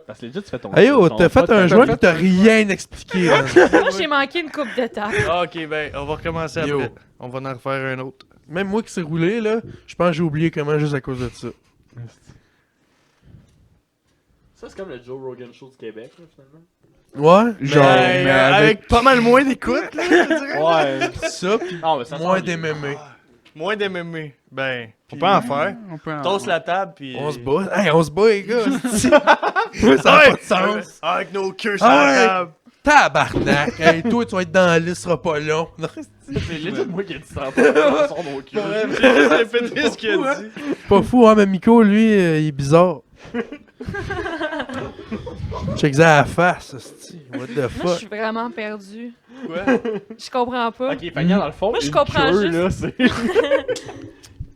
Parce que legit, tu fais ton.
Hey yo,
ton
t'as fait
pote,
un
t'as
joint
fait-
pis t'as rien expliqué, là.
Moi, j'ai manqué une coupe d'étape.
Ah, ok, ben, on va recommencer
Yo.
après. On va en refaire un autre.
Même moi qui s'est roulé, là, je pense que j'ai oublié comment juste à cause de ça.
Ça, c'est comme le Joe Rogan Show du Québec, là, finalement.
Ouais,
Genre,
Ben,
mais
avec pas mal moins d'écoute, là, je dirais.
Ouais.
ça pis
Non, mais ça
moins
sent bien.
d'MMA.
Moins d'MMA. Ben, on peut en faire.
On peut en...
Tosse la table, puis.
On se bat. Hey, on se bat, les gars. c'est- Ouais, ça a pas de sens.
Avec nos queues sur
Ah
la
ouais.
table.
Tabarnak. Hey, toi, tu vas être dans la liste, ce sera pas long. Non,
C'est legit moi qui ai dit ça. Ça sort mon cul.
J'ai répété ce qu'il a dit.
pas fou, hein, mais Miko, lui, il est bizarre. Check ça à la face, hostie. What the
Moi, je
fuck?
suis vraiment perdue.
Quoi?
Je comprends pas.
Ok, Fania, dans le fond,
Moi, je
une
comprends
queue,
juste.
là, c'est.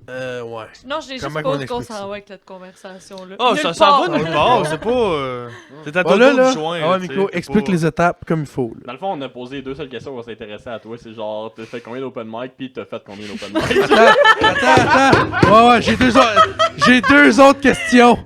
Ouais.
Non, j'ai juste
Comment
pas
qu'on
où
explique
qu'on
ça?
s'en va avec cette conversation-là.
Oh,
Nulle
ça s'en
part.
va nulle part. C'est pas. C'est à
Bon,
toi
là,
de
là.
joint.
Ah ouais, Miko, explique les étapes comme il faut. Là.
Dans le fond, on a posé deux seules questions, on va s'intéresser à toi. C'est genre, t'as fait combien d'open mic, pis t'as fait combien d'open mic?
Attends. Ouais, j'ai deux autres questions.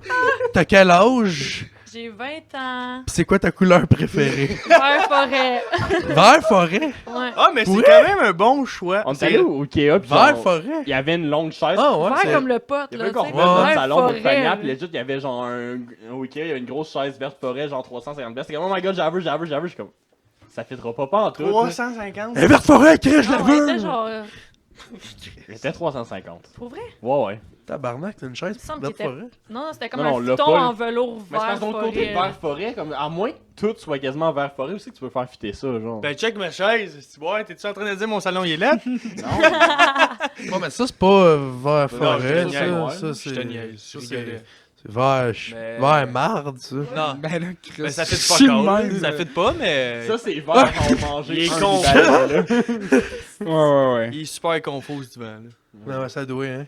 T'as quel âge?
J'ai 20 ans.
Pis c'est quoi ta couleur préférée?
Vert forêt.
Vert forêt?
Ouais.
Ah, mais c'est
Ouais.
quand même un bon choix.
On est
C'est-
allé au Ikea, pis
Vert
genre,
forêt?
il y avait une longue chaise.
Ah ouais,
Vert
c'est...
comme le pote,
Il y
là.
avait un
tu sais,
corbeau dans le
vert
salon de
forêt,
Fania,
là.
pis legit, il y avait genre au Ikea, il y a une grosse chaise verte forêt, genre 350 pièces. C'est comme, oh my god, j'en veux. Je suis comme, ça fitera pas en tout.
350.
Eh, vert forêt, crée, je la
Ah, ouais,
veux!
c'était genre.
C'était 350.
Pour vrai?
Ouais.
Tabarnak, t'as une chaise
Il me semble
vert
qu'il était-
forêt?
Non, non, c'était comme
Non, non,
un
l'a
futon
pas,
en velours
Mais c'est
vert
parce que de l'autre côté,
forêt.
vert forêt, comme, à moins que tout soit quasiment vert forêt aussi, que tu peux faire fitter ça, genre.
Ben, check ma chaise. Ouais, t'es-tu en train de dire mon salon il est là?
non.
Non, mais ça, c'est pas vert forêt,
je te
ça.
niaise.
Ça,
Je te niaise,
ça,
je
c'est...
rigolais.
C'est vert...
Mais-
Vert marde, ça.
Non.
Ben là, Chris.
Ben, ça fait
c'est
pas
le
encore.
même,
Ça
là.
fait pas, mais.
Ça, c'est vert quand on mangeait.
Il est
un
con.
libelle, là.
Ouais.
Il est super confus ce divan, là.
Non, mais ça doit, hein.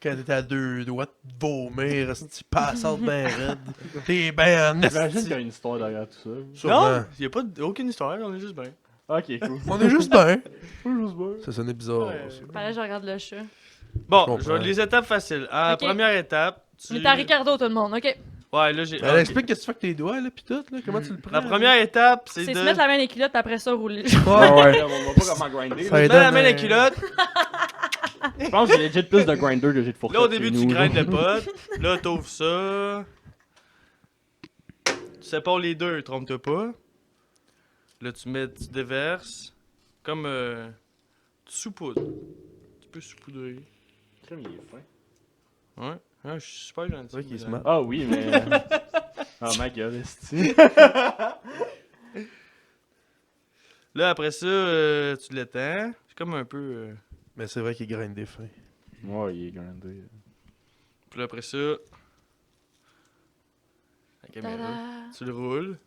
Quand t'es à deux doigts de vomir, tu passes out ben raide. T'es ben en
J'imagine
esti.
qu'il y a une histoire derrière tout ça.
Sûrement.
Non, y a pas aucune histoire, on est juste bien.
Ok, cool.
On est juste ben.
Juste bien.
Ça sonnait bizarre,
Ouais.
ça.
Fallait que je regarde le chat.
Bon,
comprends.
je vais les étapes faciles. Ah,
Ok.
première étape. Tu...
Mais t'as Ricardo, tout le monde, ok?
Ouais, là j'ai.
Elle
ok.
explique qu'est-ce que tu fais avec tes doigts, là, pis tout, là. Comment tu le prends?
La première étape, c'est
C'est
de.
se mettre la main dans les culottes, puis après ça, rouler.
Ah ouais.
On voit pas comment grinder.
Ça
là.
aide.
Mets la main dans
donne,
les culottes.
Je pense que j'ai legit plus de grinder que j'ai de fourchette.
Là, au début,
chez
tu
nous,
grindes
là.
le pot. Là, t'ouvres ça. Tu sépares les deux, trompe-toi pas. Là, tu déverses. Comme. Tu saupoudres. Tu peux saupoudrer.
Crème, il est fin.
Ouais. Ouais, je suis super gentil.
C'est vrai qu'il est
madame.
smart.
Ah oui, mais. Oh my god, esti.
Là, après ça, tu l'étends. C'est comme un peu.
Mais c'est vrai qu'il graine des fins.
Ouais, il est grindé.
Puis là, après ça. La caméra.
Tada!
Tu le roules.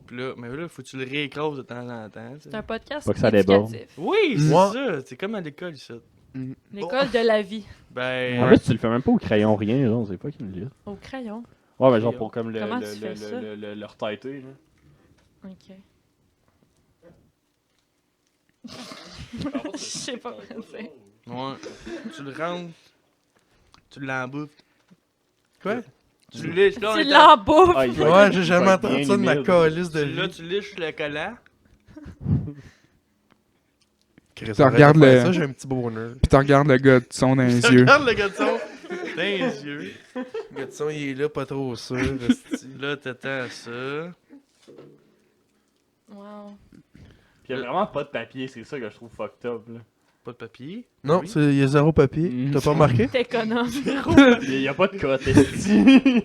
Puis là, mais là, faut que tu le réécrases de temps en temps. tu sais.
C'est un podcast
Pas que ça déborde.
éducatif.
Oui, c'est
Moi-
ça. C'est comme à l'école, ça.
L'école de la vie.
Ben.
En fait, tu le fais même pas au crayon, rien, genre, c'est pas qu'il me lit.
Au crayon.
Ouais, mais genre pour comme le,
Comment
le,
tu fais
le,
ça?
le retighter, là.
Ok. Je sais pas quoi dire.
Ouais. Tu le rentres. Tu l'embouffes.
Quoi?
Tu liches. Là, on
Tu
est
l'embouffes!
Ah, il va
Ouais,
être-
j'ai
il
jamais
va être
entendu
bien
ça de ma
humide.
calice de
Là,
vie.
tu liches le collant.
Chris,
Tu
arrête de
regardes
faire
le-
ça, j'ai un petit bonheur.
Pis tu regardes le gars de son dans les
Tu
yeux.
regardes le gars de son dans les yeux.
Le gars de son, il est là, pas trop sûr. esti.
Là, t'attends ça.
Wow.
Puis il y a vraiment pas de papier, c'est ça que je trouve fucked up, là.
Pas de papier.
Non,
Oui.
il y a zéro papier.
Mhm.
T'as pas remarqué?
T'es économe.
Il y a pas de cote, esti.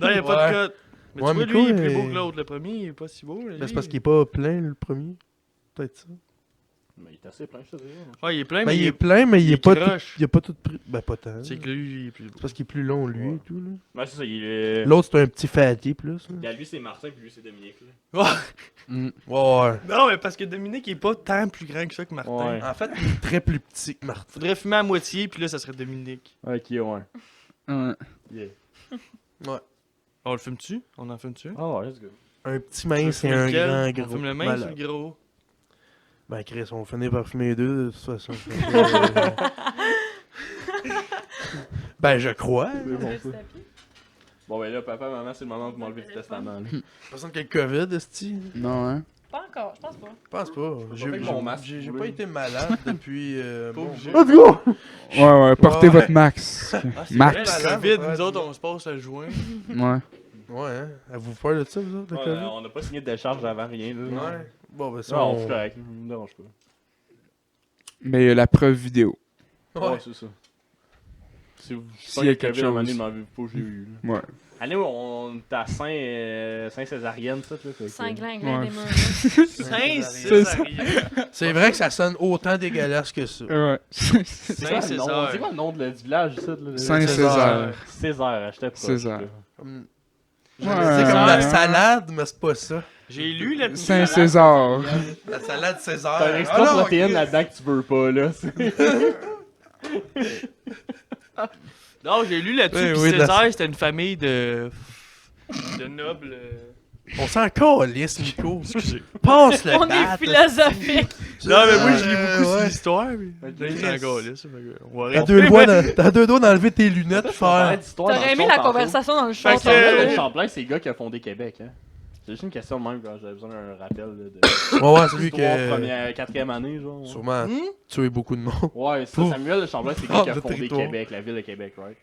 Non, y a pas
Ouais.
de code. Mais
Ouais,
tu vois,
mais
lui, il est
quoi,
plus beau
mais-
que l'autre. Le premier, il est pas si beau. Là,
Ben,
lui.
c'est parce qu'il est pas plein, le premier. Peut-être ça.
Mais il est assez plein, je te dis.
Ouais, il est plein,
Ben,
mais
il est plein, mais il est pas tout...
croche.
Il a pas tout pris... Ben, pas tant.
C'est que lui, il est plus beau.
C'est parce qu'il est plus long, lui,
Ouais.
et tout, là.
Ouais, c'est ça, il est.
L'autre, c'est un petit fatty, plus. Là.
Il y a lui, c'est Martin, puis lui, c'est Dominique, là.
Ouais.
Ouais.
Non, mais parce que Dominique, il est pas tant plus grand que ça que Martin.
Ouais.
En fait, il est très plus petit que Martin.
Faudrait fumer à moitié, puis là, ça serait Dominique.
Ok, ouais.
Ouais.
Yeah.
On le fume-tu? On en fume-tu?
Ah ouais, let's go.
Un petit mince et un grand
On
gros.
fume le mince ou
Malade.
le gros?
Ben, Chris, on finit par fumer les deux, de toute façon. Ben, je crois.
C'est bon,
Le
ça.
tapis.
Bon, ben là, papa, maman, c'est le moment de m'enlever du testament, là.
Personne qui a le COVID, esti.
Non, hein?
Pas encore, je pense pas.
Je pense pas.
J'ai fait mon masque,
J'ai
vous
pas
voulez.
été malade depuis.
Pas
mon-
obligé.
Let's go!
Ouais, portez
Ouais.
votre max.
Ah, c'est
Max.
vrai, la
Malade,
COVID,
ouais,
nous autres, on se passe à juin.
Ouais.
Ouais, hein. Avez-vous peur de ça, vous autres, de
Ouais,
COVID?
on n'a pas signé de décharge avant rien, là.
Ouais. Bon, ben, ça,
Non,
on...
c'est correct, ça me dérange pas.
Mais la preuve vidéo.
Ouais,
Ouais.
c'est ça. Si vous
S'il y a quelque
COVID, à un moment donné,
chose.
m'en pas, j'ai eu, là.
Ouais.
Allez, on est à Saint-Césarienne, ça, là. fait que-
Saint-Glin,
Ouais.
des murs.
Saint-Césarien.
C'est vrai que ça sonne autant dégueulasse que ça.
Ouais.
C'est quoi le nom-
Saint-César.
C'est quoi le nom du village, ça? Là?
Saint-César.
César, j'étais proche.
César.
là.
Comme...
Ouais.
C'est comme la salade, mais c'est pas ça.
J'ai lu la
Saint-César.
La salade César.
T'as un extra
Ah non,
protéine
Chris.
là-dedans que tu veux pas, là.
Non, j'ai lu là-dessus,
Oui,
puis
oui,
César, c'était une famille de nobles.
On s'en calisse, Nico. Excusez. Passe le
On
bat,
est philosophique.
Non, mais moi, je lis beaucoup
ouais.
sur l'histoire. Mais
Ok.
là, c'est encore là, ça fait que on va
T'as deux doigts d'enlever tes lunettes, faire.
T'aurais aimé la conversation dans le show.
Fait que-
tantôt.
Champlain, c'est les gars qui ont fondé Québec, hein. C'est juste une question de même quand j'avais besoin d'un rappel là, de
Ouais, c'est lui
histoire
qui.
première, 4e année, genre.
Sûrement
Hmm?
tué beaucoup de monde.
Ouais, ça,
Pour-
Samuel de Champlain, c'est le
Ah,
gars qui a
le
fondé
territoire.
Québec, la ville de Québec, right?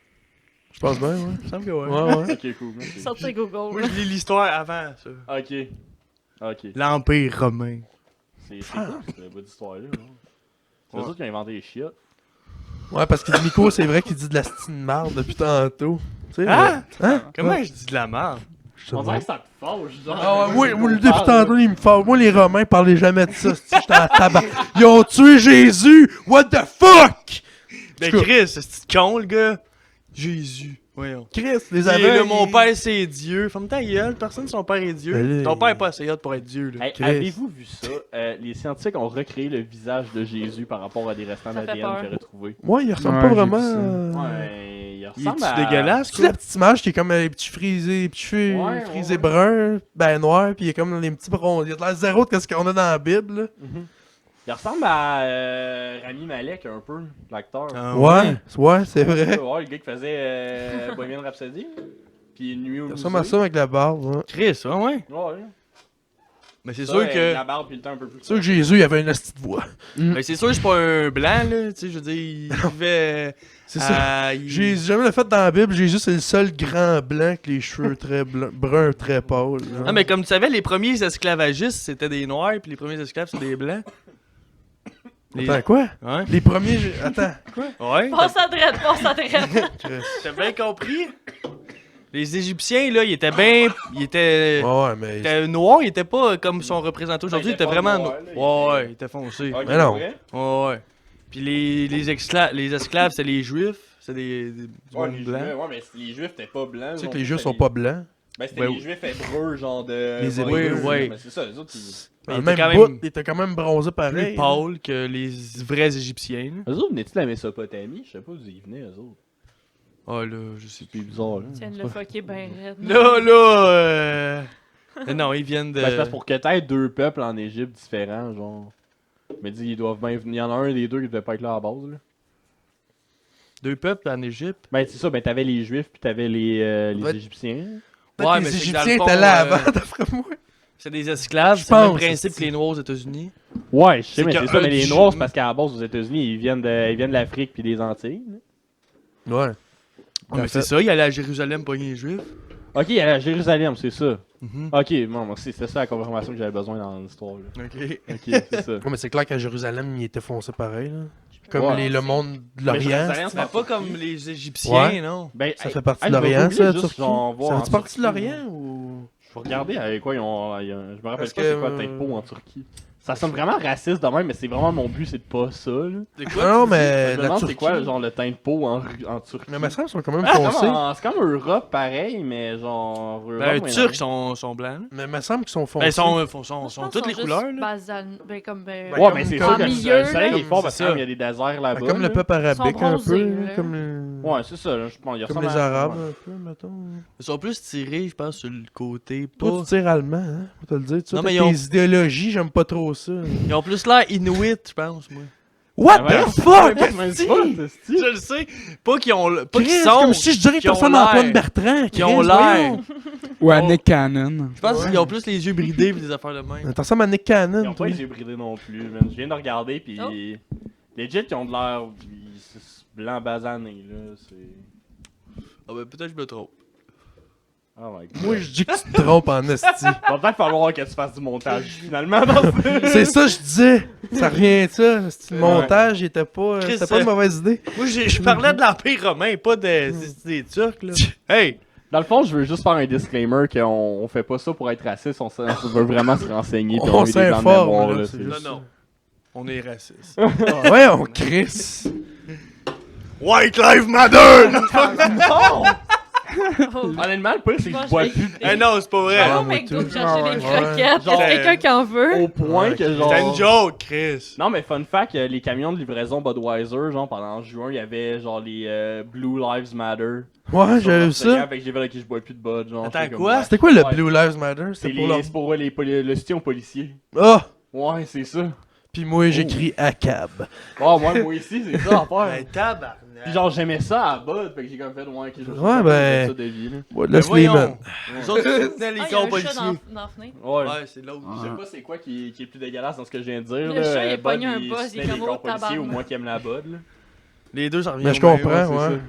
Je pense bien, ouais.
Il me semble que ouais.
Ouais, ouais.
Ok, cool. merci.
Sortez Google.
Moi, je lis l'histoire avant ça.
Ok. Ok.
L'Empire romain.
C'est cool, cette bonne histoire-là. C'est eux autres qui ont inventé les chiottes.
Ouais, parce que Nico, c'est vrai qu'il dit de la stine marde depuis tantôt. Tu sais,
Hein?
Hein?
Comment
Ouais.
je dis de la merde?
Je te
On
dis.
dirait que ça te fâche, genre.
Ah ouais, moi, depuis tantôt, il me fait. Moi, les Romains parlaient jamais de ça. J'étais en tabac. Ils ont tué Jésus! What the fuck?
Ben,
En tout cas,
Chris, c'est petit con, le gars. Jésus. Voyons.
Chris, les
Il est
aveugles.
là, mon père, c'est Dieu. Ferme ta gueule, personne, son père est Dieu.
Ben là,
Ton père
il-
est pas assez hot pour être Dieu, là.
Hey,
Chris.
avez-vous vu ça? Les scientifiques ont recréé le visage de Jésus par rapport à des restants
Ça fait
d'ADN
peur.
qu'ils auraient trouvés.
Ouais, il ressemble
Ouais,
pas
j'ai
vraiment.
vu ça.
Ouais, il
Il
ressemble
est
à...
dégueulasse,
C'est la
quoi.
petite image qui est comme les petits frisés, les petits cheveux
Ouais,
frisés
ouais.
bruns, ben noirs, pis il est comme les petits bronzés. Il a de l'air zéro de ce qu'on a dans la Bible, là.
Mhm. Il ressemble à Rami Malek un peu, l'acteur.
Ah,
Ouais, c'est vrai.
Ouais, le gars qui faisait Bohemian Rhapsody. Puis Nuit au
Il
musée.
ressemble à ça avec la barbe, ouais.
Chris, ouais.
Ouais.
Mais c'est
Ça,
sûr que.
La barbe puis le temps un peu plus.
C'est sûr que Jésus, il avait une petite voix.
Mais c'est sûr que c'est pas un blanc, là. Tu sais, je veux dire, il vivait.
C'est ça.
il-
J'ai jamais le fait dans la Bible, Jésus c'est le seul grand blanc avec les cheveux très bruns, très pâles. là.
Ah, mais comme tu savais, les premiers esclavagistes, c'était des noirs, puis les premiers esclaves, c'était des blancs. Les-
Attends, quoi?
Ouais.
Les premiers. Attends.
Ouais.
Passe à droite, passe à droite.
Chris.
T'as bien compris? Les Égyptiens, là, ils étaient bien. Ils étaient.
Ouais, mais.
Ils étaient noirs, ils étaient pas comme sont représentés aujourd'hui, ils
étaient
étaient
pas
vraiment.
noirs, là, ils
Ouais,
étaient-
ouais, ils étaient foncés.
Ok,
Mais non.
vrai?
Ouais, ouais. Puis les esclaves, c'est les juifs, c'est du
Ouais,
monde
les
blanc.
juifs, ouais, mais les juifs étaient pas blancs.
Tu sais
non
que les
plus,
juifs
c'était
sont pas blancs.
Ben, c'était
Ouais,
les
ouais.
juifs hébreux, genre de.
Les
Ouais,
Hébreux,
ouais.
Mais c'est ça, les autres, ils.
Mais
Dans
ils
le
étaient
même
quand
bout,
même
ils étaient quand même bronzés
plus
pareil.
pâles que les vrais Égyptiens. là.
Eux autres venaient-tu de la Mésopotamie? Je sais pas d'où ils venaient, eux autres.
Ah là, je sais
C'est bizarre, là.
Tu viens de le fucker ben raide.
Là. Non, ils viennent de.
Ben, c'est parce pour que t'aies deux peuples en Égypte différents, genre. Mais dis, ils doivent bien. Il y en a un des deux qui devait pas être là à la base, là.
Deux peuples en Égypte.
Ben, c'est ça, ben, t'avais les Juifs puis t'avais les
Ouais.
Égyptiens.
Peut-être
Ouais,
les
mais c'est que dans
Égyptiens
le fond,
étaient là
euh,
avant, d'après moi.
C'est des esclaves,
Je
c'est le même
pense,
principe
c'est-
que les Noirs aux États-Unis.
Ouais, je sais,
C'est
mais
que
c'est ça,
un
mais les
du-
Noirs, c'est parce qu'à la base, aux États-Unis, ils viennent de l'Afrique puis des Antilles. là.
Ouais.
Ah, mais c'est ça, il allait à Jérusalem pogner les Juifs.
Ok, il y a à Jérusalem, c'est ça.
Mhm.
Ok, bon, c'est ça la confirmation que j'avais besoin dans l'histoire, là.
Ok.
Ok, c'est ça.
Ouais, mais c'est clair qu'à Jérusalem, ils étaient foncés pareil, là. Comme
Ouais.
le monde de
Mais
l'Orient.
Jérusalem,
Mais pas comme les Égyptiens, non.
Ben,
Ça
hey,
fait partie
hey,
de
je vais
l'Orient,
googler
ça,
juste,
Turquie?
genre, voir
Ça
en
fait partie de
Turquie,
l'Orient ou.
Je vais regarder avec quoi ils ont. Je me rappelle
Parce
pas
que,
c'est quoi le tempo en Turquie. Ça sonne vraiment raciste de même, mais c'est vraiment mon but, c'est de pas ça, là.
C'est
Non,
tu
mais
Je me
la
demande
Turquie.
c'est quoi, genre, le teint de peau en Turquie.
Mais ma soeur sont quand même
C'est
foncés.
comme Europe, pareil, mais genre.
dis?
Europe,
Ben, les
mais
Turcs sont blancs. là.
Mais il me semble qu'ils sont foncés.
Ben, ils sont
Je pense
toutes
qu'ils
les
sont
couleurs,
juste
là.
Ben, comme.
Ben,
Ouais,
comme-
mais c'est
comme-
sûr
en
que
milieu,
le soleil
là.
est fort parce
C'est
qu'il
ça.
y a des déserts là-bas.
Ben, comme le
là.
peuple arabique
sont
un
bronzés,
peu.
là.
Comme les.
Ouais, c'est ça, là, je pense. il
Comme
ressemble
les
à-
Arabes
ouais.
un peu, mettons.
Ils sont plus tirés, je pense, sur le côté.
Toi,
Pas...
tu tires allemand, hein? Faut te le dire. Tu
Non,
vois,
mais
tes
ils ont-
idéologies, j'aime pas trop ça.
Ils ont plus l'air Inuit, je pense, moi.
What
Ah ouais,
the
c'est
fuck?
pas même
esti?
pas, c'est-tu?
Je le sais. Pas qu'ils ont. Pas
Chris,
qu'ils
c'est
sont.
comme si je dirais que
qui ont
tu ressembles à Antoine
l'air.
Bertrand.
Qui ont
Chris,
l'air.
voyons.
Ou à
Oh.
Nick Cannon.
Je pense
Ouais.
qu'ils ont plus les yeux bridés pis des affaires de même.
Tu ressembles à Nick
Ils
Cannon,
ont
toi.
pas les yeux bridés non plus, man. Je viens de regarder, pis.
Oh.
Les jets qui ont de l'air. C'est blanc basané, là. C'est.
Ah, ben, peut-être que je me trompe.
Oh my god.
Moi, je dis que tu te trompes en esti.
Va peut-être falloir que tu fasses du montage, finalement, dans ce.
C'est ça, je disais. Ça revient de ça. Le montage, il était pas.
Chris,
C'était pas une mauvaise idée.
Moi, je parlais de l'Empire romain, pas des Turcs, là. Hey!
Dans le fond, je veux juste faire un disclaimer qu'on on fait pas ça pour être raciste, on veut vraiment se renseigner. Puis
On
met des blancs de
s'informe,
mémoire,
là,
là,
c'est
c'est
Non,
juste-
non. On est raciste.
Ouais, on crisse.
White Lives Matter!
Non!
Oh.
Honnêtement, le pire, c'est que
Moi,
je bois
je
plus
vais-
Eh non, c'est pas
Je
vrai.
vais
Ah,
au
moi,
McDo
tout.
chercher
Ah,
des
ouais.
croquettes.
Genre-
Est-ce quelqu'un qui en veut?
au point
Ouais,
que
ok.
genre.
C'était une joke, Chris.
Non, mais fun fact, les camions de livraison Budweiser, genre pendant juin, il y avait genre les Blue Lives Matter.
Ouais,
sur
j'avais
leur
vu
Seigneur,
ça.
Fait que j'ai vu là que je bois plus de Bud, genre.
Attends,
j'étais comme,
quoi?
ouais.
C'était quoi le
Ouais.
Blue Lives Matter?
C'est
C'était pour leur...
c'est pour le soutien aux policiers.
Ah!
Ouais, c'est ça.
Puis moi, j'écris ACAB.
Oh, moi aussi, c'est ça à
Ben,
faire.
tabarnak.
Puis genre, j'aimais ça à Bud, fait que j'ai comme fait, ouais, que je vais
Ouais,
faire
ben-
ça de vie, là.
Ouais,
Ben
laisse les man.
voyons. Les autres, ils soutenaient les
Ah, il y a
corps
un chat
policiers.
dans la fenêtre.
Ouais.
Ouais, c'est l'autre.
Je sais pas c'est quoi qui est le plus dégueulasse dans ce que je viens de dire.
Le
là.
chat, il a
Bud,
pogné un
il
buzz, il est
soutenait
comme
les
au
corps policiers
tabarnak.
ou moi qui aime la Bud, là.
Les deux, ça revient.
Mais je
au même,
comprends,
c'est
ouais.
ça.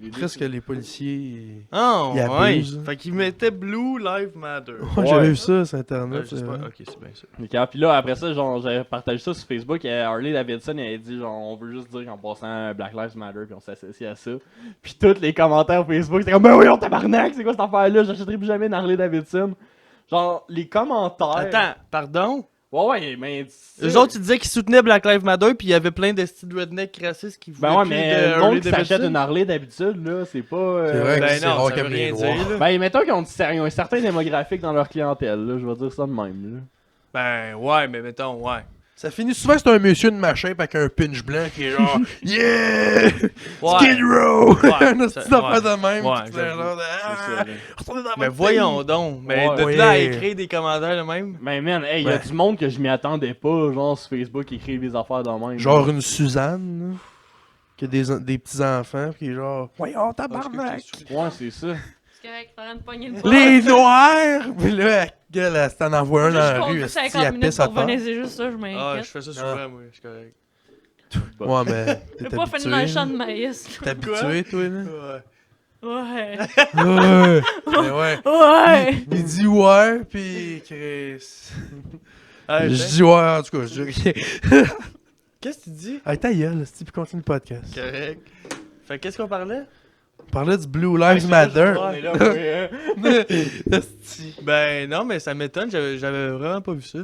Les deux,
Presque les policiers.
Ah,
Ils
ouais.
abusent.
Fait qu'ils mettaient Blue Lives Matter.
Ouais,
Ouais.
j'avais vu ça sur
Ouais,
Internet.
je sais
c'est
pas.
vrai.
Ok, c'est bien ça.
Ok, puis là, après ça, genre, j'avais partagé ça sur Facebook et Harley Davidson, elle a dit, genre, on veut juste dire qu'en passant Black Lives Matter, puis on s'associe à ça. Puis tous les commentaires Facebook, c'était comme, ben oui, on tabarnak, c'est quoi cette affaire-là? J'achèterai plus jamais une Harley Davidson. Genre, les commentaires.
Attends, pardon?
Ouais, mais.
Eux autres, ils disaient qu'ils soutenaient Black Lives Matter, puis il y avait plein de styles redneck racistes qui voulaient
Ben ouais,
plus
mais
de
le monde
Harley
qui s'achète
Davidson.
une Harley d'habitude, là, c'est pas.
C'est vrai que
Ben
c'est
non,
rare
ça
qu'il
veut
y ait
rien
des
dire,
noirs.
là.
Ben, mettons qu'ils ont un certain démographique dans leur clientèle, là, je vais dire ça de même, là.
Ben ouais, mais mettons, ouais.
Ça finit souvent que c'est un monsieur de ma shape avec un pinch blanc qui est genre Yeah!
Ouais.
Skid Row!
Ouais,
Un
ça-
petit affaire de même.
ouais,
puis tu fais
j'avoue.
genre de,
C'est ça, là.
retournez dans
Mais
votre
voyons
pays.
donc. Mais
Ouais.
de là à
Ouais.
écrire des commentaires de même.
Mais man, hey, y a
Ouais.
du monde que je m'y attendais pas, genre sur Facebook, écrire des affaires de même.
Genre une Suzanne, là, qui a des petits-enfants, puis qui est genre Voyons,
Ah,
tabarnak!
Ouais, c'est ça.
C'est correct, t'es en train de pogner le
Les Noirs! Puis là, elle s'en envoie un dans la
Je
rue,
compte
elle
50 minutes
pisse à
pour
terre.
venir, c'est juste ça, je
Ah, je
m'inquiète.
fais ça souvent, moi, c'est correct.
Ouais, mais
Je
t'es
peux pas finir dans le champ
habitué.
de maïs.
T'es habitué, toi, là?
Ouais.
Ouais.
Ouais! Mais ouais.
Ouais.
Il dit ouais, puis Chris.
Ah,
Je
c'est-
dis ouais, en tout cas, je dis rien.
Qu'est-ce que tu dis?
Hey, ta gueule, c'est puis continue le podcast.
Correct. Fait qu'est-ce qu'on parlait?
On parlait du Blue Lives Matter.
On est là, ouais, hein.
Esti.
Ben non, mais ça m'étonne, j'avais vraiment pas vu ça.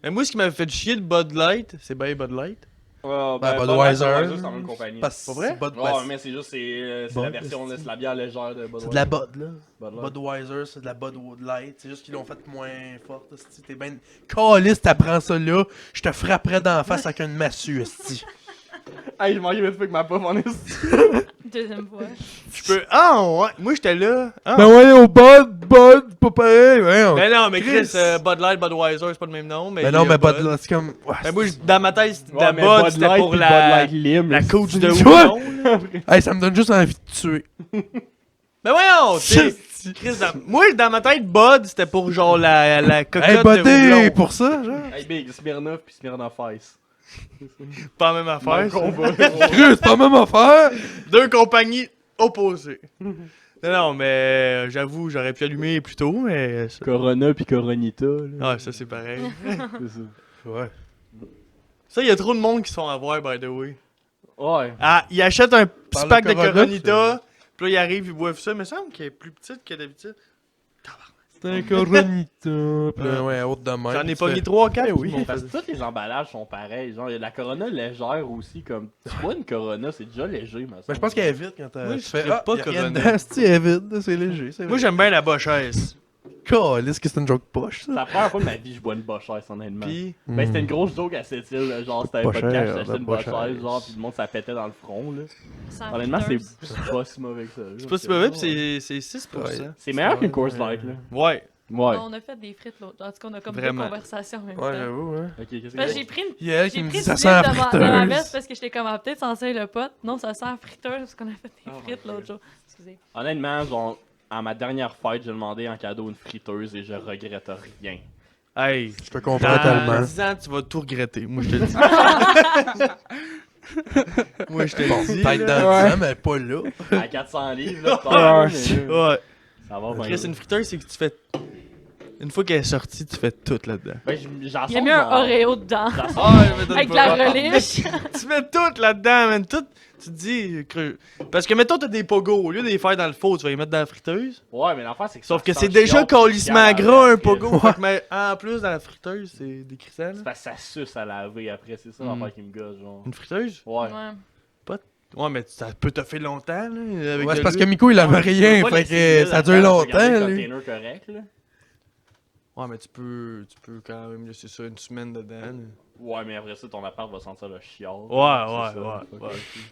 Mais moi, ce qui m'avait fait chier de Bud Light, c'est bien Bud Light.
Ouais,
Ben, Budweiser,
c'est la même compagnie.
Parce
Pas vrai?
c'est Bud-
Ouais, mais c'est juste, c'est la
Bud,
version, là,
esti.
c'est la bière légère de Budweiser.
c'est de la Bud, là.
Bud Light.
Budweiser, c'est de la Bud Light. C'est juste qu'ils l'ont fait moins forte, esti. T'es ben... Caliste, t'apprends ça là, je te frapperais d'en face avec une massue, esti.
Hey, je m'en vais avec ma pof en esti.
Deuxième fois.
Je peux. Ah, ouais. Moi, j'étais là. Ah.
Ben ouais, au Bud, pas pareil, ouais.
Ben non, mais Chris,
Chris.
Bud Light, Budweiser, c'est pas le même nom. Mais
Ben non,
il y a
mais Bud Light, c'est comme... Ouais,
Ben moi, dans ma tête, c'était
Ouais, mais
Bud, c'était
Light
pour
puis
la,
Bud Light Lim,
la
là,
coach de
Tu vois?
Houlon, là.
Hey, ça me donne juste envie de tuer.
Ben voyons, tu sais. Chris, moi, dans ma tête, Bud, c'était pour genre la cocotte
Hey,
de
Buddy,
Houlon.
pour ça, genre.
Hey, Big, Smirnoff puis Smirnoff Ice.
Pas la même affaire.
Même
ça.
combat.
Chris, c'est pas la même affaire.
Deux compagnies opposées. Non, mais j'avoue, j'aurais pu allumer plus tôt, mais... Ça...
Corona puis Coronita, là.
Ah, ça, c'est pareil.
C'est ça.
Ouais.
Ça, il y a trop de monde qui se font avoir, by the way.
Ouais.
Ah, ils achètent un petit
Parle
pack
de
de
Corona,
Coronita, puis là, ils arrivent, ils boivent ça, mais il me semble qu'elle est plus petite que d'habitude.
C'est un Coronita. Puis là, ouais, autre de même.
J'en ai
Tu
pogné
fais-
3-4.
Eh oui.
Parce que tous les emballages sont pareils. Genre, il y a la Corona légère aussi. Comme, tu bois une Corona, c'est déjà léger, mais
Mais je pense qu'elle est vite quand
Moi,
tu
je
fais.
trippe pas
y a rien
Corona.
dedans. Si, elle est vide, c'est léger. C'est
Moi,
vrai.
j'aime bien la Bochesse.
Calisse que c'est une joke poche,
c'est
ça.
la première fois de ma vie que je bois une Bochère, honnêtement.
Puis,
Ben, c'était une grosse joke à cette île, là, genre, c'était un
Bochère,
podcast, j'achetais
la
une Bochère,
Bochère.
genre, pis le monde, ça pétait dans le front, là.
Sans
Honnêtement,
friteuse.
c'est pas si mauvais que ça.
c'est pas si mauvais, pis c'est 6%.
Ouais.
C'est meilleur qu'une course light, là.
Ouais.
Ouais.
On a fait des frites l'autre. En tout cas, on a comme
Vraiment.
deux conversations en même
Ouais,
temps.
j'avoue, hein.
Ok, qu'est-ce
Ben,
que
j'ai pris une
Il y a elle qui
J'ai
me
pris
dit
une
ça
slip
sent la
de ma veste
friteuse.
parce que j'étais comme peut-être censé le pot. Non, ça sent la friteuse parce qu'on a fait des
Oh my
frites l'autre jour. Excusez.
Honnêtement, genre, à ma dernière fête, j'ai demandé en cadeau une friteuse et je regrette rien.
Hey.
Je te comprends tellement.
Dans 10 ans, tu vas tout regretter. Moi, je te le dis. Moi, je te le dis.
Peut-être
là.
dans 10 ans, mais pas là.
À 400 livres, là, peut-être, mais,
Ouais.
ça va bien.
Chris, une friteuse, c'est que tu fais. Une fois qu'elle est sortie, tu fais tout là-dedans.
Ben, j'en
Il y a mis un Oreo dedans.
Ah, mais donne
Avec de
pas.
la reliche.
Tu mets tout là-dedans, man. Tout. Tu te dis. Parce que, mettons, t'as des pogos. Au lieu de les faire dans le four, tu vas les mettre dans la friteuse.
Ouais, mais l'affaire, c'est que
Sauf
ça
que
sent
c'est déjà
chiant,
calissement
puis
gras, un
après,
pogo. Fait que, mais en plus, dans la friteuse, c'est décrissant.
C'est
là.
parce que ça suce à laver après, c'est ça
Mm.
l'affaire qui me gosse, genre.
Une friteuse?
Ouais.
Ouais.
Ouais, mais ça peut te faire longtemps, là. Avec
Ouais,
de
c'est parce que
l'huile.
Miko, il avait
Non,
rien,
tu peux pas
fait
laisser
que ça
l'huile
dure
là-dedans, tu peux garder
longtemps,
le
lui.
container correct, là.
Ouais, mais tu peux quand même laisser ça une semaine dedans. là.
Ouais, mais après ça, ton appart va sentir le chial.
Ouais.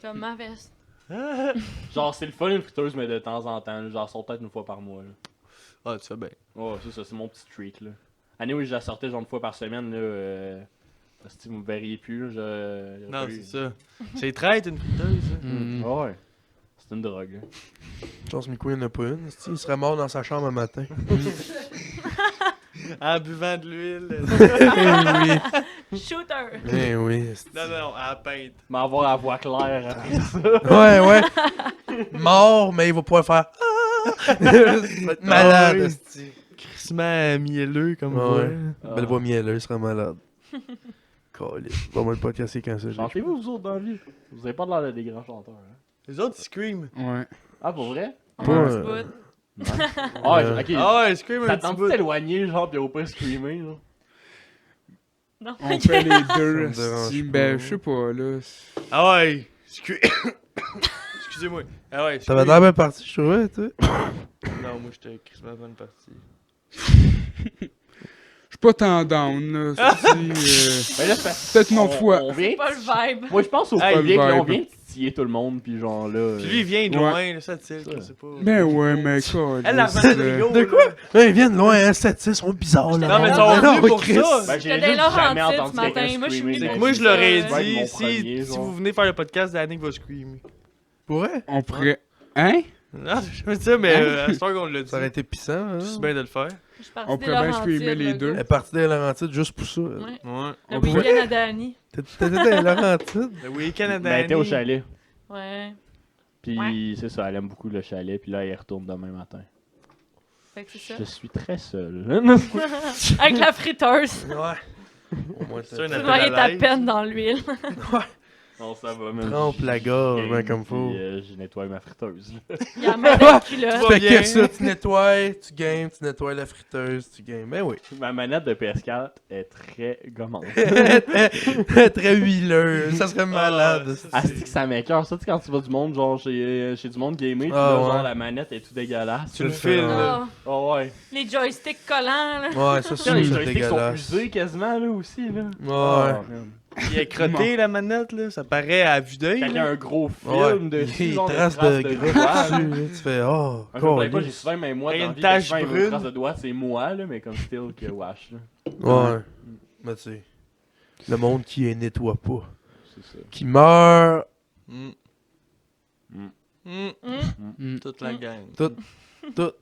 Comme ma veste.
Genre, c'est le fun une friteuse, mais de temps en temps. Là, genre, sort peut-être une fois par mois. Là.
Ah, tu fais bien.
Ouais, c'est ça, c'est mon petit treat. Là. Anyway, je la sortais genre une fois par semaine. Là, parce que vous me verriez plus. Là,
Non, c'est ça. C'est traite, une friteuse. ça.
Mm.
Ouais. C'est une drogue. Là.
Je pense que Miko, il en a pas une. Il serait mort dans sa chambre un matin.
En buvant de l'huile.
oui.
Shooter!
Eh oui.
Non, à la peinte.
M'avoir la voix claire après ça.
Ouais. Mort, mais il va pouvoir faire. Ça va être malade,
Ah oui.
esti.
Crissement mielleux comme
Ouais.
voix.
Belle voix mielleuse, il sera malade. Calice. Bon, moi, le podcast, c'est quand ça.
Chantez-vous vous autres dans la vie. Vous avez pas de l'air de des grands chanteurs. Hein?
Les autres, ils scream.
Ouais.
Ah, pour vrai?
On
Pas,
a un petit bout.
Ah, ok.
Ah ouais, scream un
T'as
petit
tenté
bout.
t'éloigner, genre, pis au pas screamer, là.
Non.
On fait les deux.
Ça me dérange
esti.
pas.
Ben, je sais pas, là.
Ah ouais. Excusez-moi. Ah ouais,
T'avais l'air bien parti, je trouvais, toi.
Non, moi, j'étais crissement bonne partie.
Je suis pas tant down, là.
Mais là, c'est parce-
Peut-être une autre
on-
fois.
On vient.
Pas le vibe.
Moi, je pense au
Hey,
public,
le
là, on
vibe.
vient de titiller tout le monde, pis genre là.
Puis lui, il vient de
Ouais.
loin, là, ça tire,
Ça.
je sais pas.
Ben ouais, mais quoi.
Elle, la reine de Rio.
De quoi? Là, ils viennent loin, hein, 7-6, ils sont bizarres, là.
Non, mais ils
Non,
sont
non,
venus pour
Chris.
ça.
Ben, j'ai
C'était
juste
Laurentides
jamais entendu
ce matin.
quelqu'un
Moi, je suis
screamer
venue
dans
Moi,
la
je
vie.
leur ai
Ouais,
dit,
mon
si
premier, genre.
vous venez faire le podcast, Danick va screamer.
Pour vrai?
On pourrait. Hein?
Non, je veux dire, mais à ce temps qu'on l'a dit,
Ah.
Ça aurait été pissant, hein?
c'est bien de le faire.
Je suis partie
On
des
pourrait bien
Laurentides,
screamer les
le
deux.
gars.
Elle est partie des Laurentides juste pour ça.
Ouais.
Ouais.
Le
On pourrait-
week-end à Danny.
T'étais dans les Laurentides?
Le week-end à
Ben, elle était au
Danny.
chalet.
Ouais.
Puis
Ouais.
c'est ça, elle aime beaucoup le chalet, puis là, elle y retourne demain matin.
Fait que c'est
Je
ça.
suis très seul.
Avec la friteuse.
Ouais. Au moins,
C'est un
Tu
appel
voyais
à
ta
l'aide.
peine dans l'huile.
Non, ça va, même.
Trempe la gorge, ben comme faut.
Puis je nettoie ma friteuse.
Il y a même des culottes.
Tu vas
Fait
bien.
que ça, tu nettoies, tu games, tu nettoies la friteuse, tu games. Ben oui.
Ma manette de PS4 est très gommante.
Très huileuse, ça serait malade.
Ah, c'est que ça m'écoeure. Ça, tu sais, quand tu vas du monde, genre chez du monde gamé, puis
Ah,
là,
ouais.
genre la manette est tout dégueulasse.
Tu le
là.
files, là.
Ah,
Oh, ouais.
les joysticks collants, là.
Ouais, ça,
Tu sais, les
c'est
joysticks sont
dégueulasse.
usés quasiment, là, aussi, là.
Ouais.
Oh, man.
Il est crotté, la manette, là. Ça paraît à vue d'œil.
Quand il y a
là.
un gros film
Ouais.
dessus,
Il
genre
trace de
doigts,
gras
là.
dessus, là. Tu fais, oh,
Un peu, pas, j'ai
câlisse.
souvent, même moi,
Il y a
dans
une
la vie,
tache
souvent, une
brune.
trace de doigt, c'est moi, là, mais comme still que wash, là.
Ouais. Mais tu sais, le monde qui nettoie pas,
C'est ça.
qui meurt,
Mm.
Mm.
Mm.
Mm.
Toute la
Mm.
gang.
tout.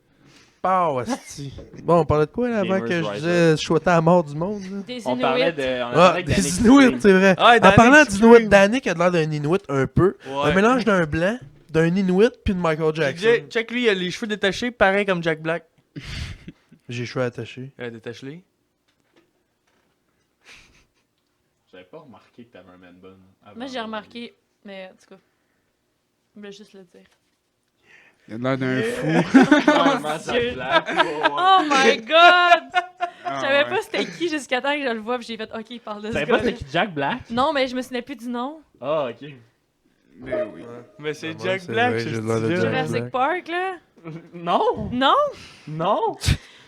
Pow, asti. Bon, on parlait de quoi là avant
Gamers
que je
Riser.
disais je souhaitais la mort du monde? Là?
Des
On parlait
Inuits.
de. On
Ah,
parlait de
des
Danick
Inuits,
Scream.
c'est vrai.
Ah,
En
Danick
parlant
Scream.
d'Inuit, Danick a l'air d'un Inuit un peu.
Ouais.
Un mélange d'un blanc, d'un Inuit puis de Michael Jackson.
Check lui, il a les cheveux détachés, pareil comme Jack Black.
J'ai les cheveux attachés.
Détache-les.
J'avais pas remarqué que t'avais un man bun. avant.
Moi, j'ai remarqué, mais en tout cas, je voulais juste le dire.
Il a l'air d'un fou.
Vraiment, ça
Dieu.
blague.
Oh my god!
Ah,
Je savais
ouais.
pas c'était qui jusqu'à temps que je le vois, puis j'ai fait OK, il parle de
Tu
ce
savais pas
gars.
c'était qui Jack Black?
Non, mais je me souvenais plus du nom.
Ah, ok.
Ben oui.
Mais c'est
Ah,
Jack
c'est
Black,
vrai,
ce
j'ai l'air de
style-là.
Jack
Jurassic
Black.
Park, là.
Non!
Non?
Non!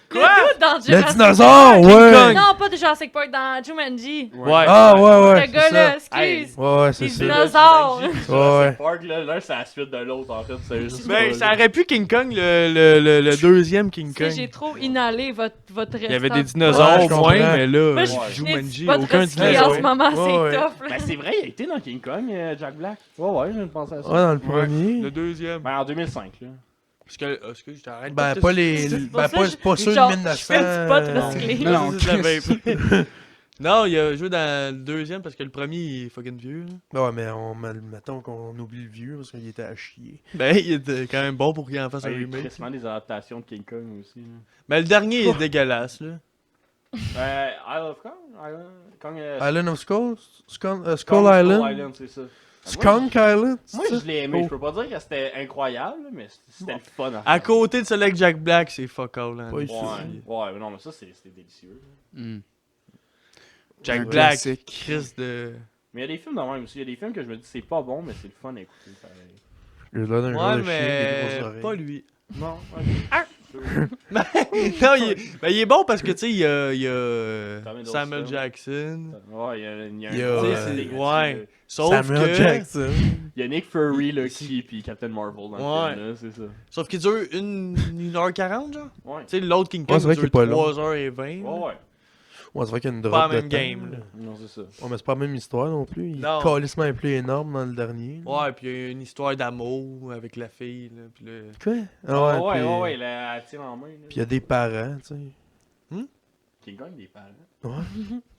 Le dude dans
Le
Jurassic
dinosaure,
Park.
ouais!
Non, pas de Jurassic Park, dans Jumanji.
Ouais.
Ah, ouais, ouais.
Ce gars-là,
c'est ça.
excuse.
Ouais, ouais, c'est
Les
ça.
dinosaures.
Ouais.
Park, là, c'est la suite de l'autre, en fait. C'est juste
Ben,
pas,
ça
là.
aurait pu King Kong, le deuxième King
Parce que j'ai
Kong.
trop inhalé votre
Il y avait
restant.
des dinosaures
Ouais,
au
je
moins,
comprends.
mais là,
Moi, je
Jumanji,
pas de
aucun
recycler en
dinosaure.
ce moment,
Ouais,
c'est
ouais.
tough. Là.
Ben, c'est vrai, il a été dans King Kong, Jack Black. Ouais, je viens de penser à ça.
Ouais, dans le premier.
Le deuxième.
Ben, en 2005, là.
Parce que, excuse, je t'arrête.
Ben, pas les.
C'est pour
Ben,
ça
pas,
que je-
pas ceux de
genre,
1900.
je fais du pot recyclé.
Non, non,
c'est de la
Chris.
vape. Non, il a joué dans le deuxième parce que le premier, il est fucking vieux. là.
Ouais, mais mettons qu'on oublie le vieux parce qu'il était à chier.
Ben, il était quand même bon pour qu'il en fasse
Il
un
y a eu
remake.
quasiment des adaptations de King Kong aussi, là.
Mais le dernier il est dégueulasse, là.
Isle of Kong? Kong,
Island of Skull? Skull
Kong,
Island?
c'est ça.
Skunk Island?
Moi,
c'est ça?
je l'ai aimé.
Oh.
Je peux pas dire que c'était incroyable, mais c'était le fun.
À côté de celui avec Jack Black, c'est fuck all. Hein.
Pas ici.
Ouais, mais non, mais ça, c'était délicieux.
Mm.
Jack
Un
Black,
classique.
Chris de.
Mais il y a des films de même aussi. Il y a des films que je me dis c'est pas bon, mais c'est le fun à écouter. Pareil.
Il a l'air d'un genre
Ouais,
de chien avec des grosses
mais pas
oreilles.
lui.
Non,
Non, il est bon parce que, tu sais, il y a
Samuel
Samuel
Jackson.
Jackson.
Ouais, il y a un.
Il y a,
Tu sais,
euh,
c'est... Ouais. Sauf
Samuel
que...
Jackson.
Il y a Nick Fury là, qui puis Captain Marvel dans
Ouais.
le film, là, c'est ça.
Sauf qu'il dure 1h40, genre.
Ouais.
Tu sais, l'autre King
Ouais,
Kong
c'est vrai
dure
qu'il est pas long.
3h20.
Ouais, ouais.
Ouais, c'est vrai qu'il y a une
Pas
drop
la
de
même
temps,
game, là.
Non, c'est ça.
Ouais, mais c'est pas la même histoire non plus. Il
Non.
est calissement plus énorme dans le dernier. là.
Ouais, puis il y a une histoire d'amour avec la fille, là. Puis là...
Quoi?
Ah ouais,
puis-
ouais, ouais, elle tire en main. Là.
Puis il y a des parents, tu sais.
King Kong, des parents.
Ouais.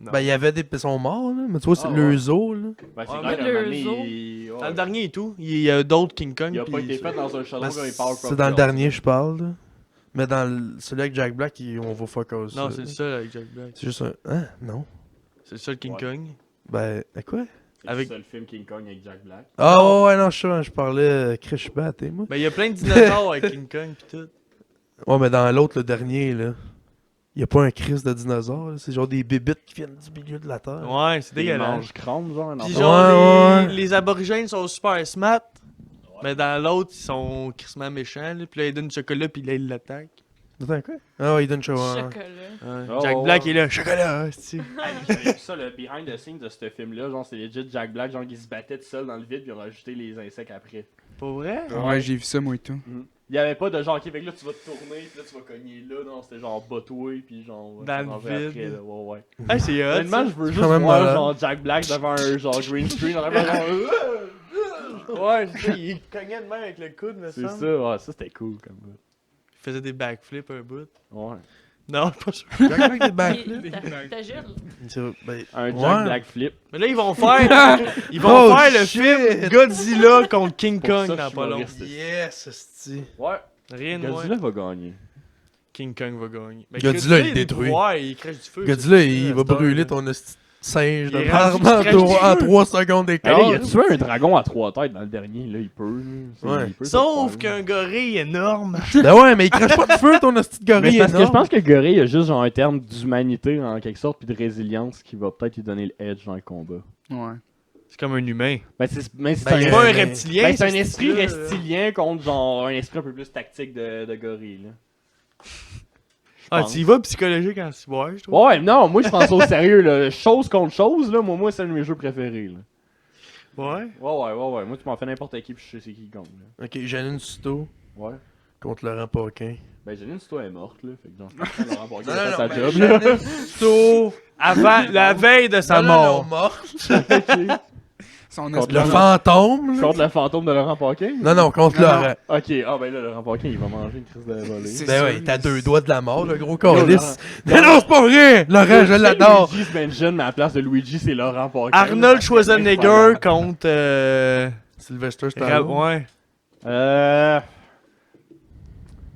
Non.
Ben, il y avait des. Ils sont morts, là. Mais tu vois, c'est
Ah,
le
ouais.
zoo, là.
Ben, c'est
Ouais,
clair
mais
qu'à un
le
moment donné,
zoo.
ouais.
Dans le dernier et tout, il y a d'autres King Kong.
Il a pas
puis-
été fait dans un château
Ben,
comme il parle
c'est dans le dernier, je parle, là. Mais dans celui avec Jack Black, on va focus.
Non,
ça,
c'est
là.
le seul avec Jack Black.
C'est juste un. Hein? Non.
C'est le seul King
Ouais.
Kong.
Ben, quoi?
C'est
Avec-
le seul film King Kong avec Jack Black.
Ah, ouais, non, je parlais Chris Bat, et moi.
Ben, il y a plein de dinosaures avec King Kong pis tout.
Ouais, mais dans l'autre, le dernier, là. Il y a pas un Chris de dinosaure, là. C'est genre des bébites qui viennent du milieu de la terre.
Ouais, c'est
Des
dégueulasse.
manches crânes, genre. un
Pis
enfant.
genre,
Ouais,
les aborigènes sont super smart. Mais dans l'autre, ils sont crissement méchants. Là. Puis là, ils donnent du chocolat, puis là, ils l'attaquent.
Attends, quoi? Ah, ouais, il donne chaud.
Chocolat.
Oh,
Jack
ouais.
Black est là, chocolat, c'est.
Hey, j'avais vu ça, le behind the scenes de ce film-là. Genre, c'est legit Jack Black, genre, qui se battait tout seul dans le vide, puis ils ont rajouté les insectes après.
Pas vrai?
Ouais, j'ai vu ça, moi et tout.
Il y avait pas de genre, ok, fait que là, tu vas te tourner, puis là, tu vas cogner là. Non, c'était genre, bat-toi, puis genre.
Dans
ça
le
mangeait
vide.
après, là. Ouais, ouais.
Ah, c'est hot.
Honnêtement,
ça.
je veux
C'est
juste
quand même
voir
malade.
genre Jack Black devant un genre green screen.
Ouais, c'est ça, il cognait de main avec le coude, me
C'est
semble.
ça, ouais, ça c'était cool comme ça.
Il faisait des backflips un bout.
Ouais.
Non, pas sûr.
Jack Black des backflips.
T'agile.
Ben,
Un
ouais.
Jack Black flip.
Mais là, ils vont faire. Ils vont
Oh,
faire le
shit.
film Godzilla contre King
Pour
Kong
ça,
dans
je suis
pas long.
humoriste.
Yes, esti.
Ouais.
Rien de moins.
Godzilla va gagner.
King Kong va gagner. Mais
Godzilla, il détruit.
Ouais, il crache du feu.
Godzilla,
c'est
il
ça,
va
à cette
brûler
heure,
ton esti de singe de
Il est
merde
rendu qu'il crache
en
du
3 secondes
Hey,
d'écart.
là, il a tué un dragon à 3 têtes dans le dernier, là, il peut. Là. C'est-
Ouais.
il peut,
Sauf
ça,
qu'un gorille énorme.
Ben ouais, mais il crache pas de feu, ton esti de
Mais
gorille
c'est parce que je
énorme.
pense que Gorille il y a juste genre un terme d'humanité en quelque sorte puis de résilience qui va peut-être lui donner le edge dans le combat.
Ouais.
C'est comme un humain.
Ben c'est
Ben,
C'est
il y a-
pas un
mais-
reptilien.
ben, c'est un
ce
esprit
style-là.
reptilien contre genre un esprit un peu plus tactique de gorille. Là.
Ah,
pense.
tu y vas psychologique en cyber, je trouve.
Ouais, non, moi je pense au sérieux là, chose contre chose là, moi c'est un de mes jeux préférés là.
Ouais.
Ouais, moi tu m'en fais n'importe qui puis je sais c'est qui gagne là.
Ok, Janine Suto
Ouais.
contre Laurent Paquin.
Ben Janine Suto est morte là, fait que genre je pense que Laurent Paquin
Non,
a fait
non,
sa
non,
job
mais
là.
Janine Suto.
Avant, la veille de sa mort.
morte.
Son
Contre
Le
esprit.
fantôme, là.
Contre le fantôme de Laurent Paquin.
Non, contre
Non, non.
Laurent.
Ok, ah ben là Laurent Paquin il va manger une crise de volée.
C'est
Ben
ça,
ouais, t'as
il-
2 doigts de la mort, le gros
Yo,
calice.
Laurent-
Mais non, c'est pas vrai! Laurent, je l'adore.
Luigi's Mansion, mais à la place de Luigi, c'est Laurent Paquin.
Arnold Schwarzenegger
Incroyable.
contre.
Sylvester Stallone.
Ouais.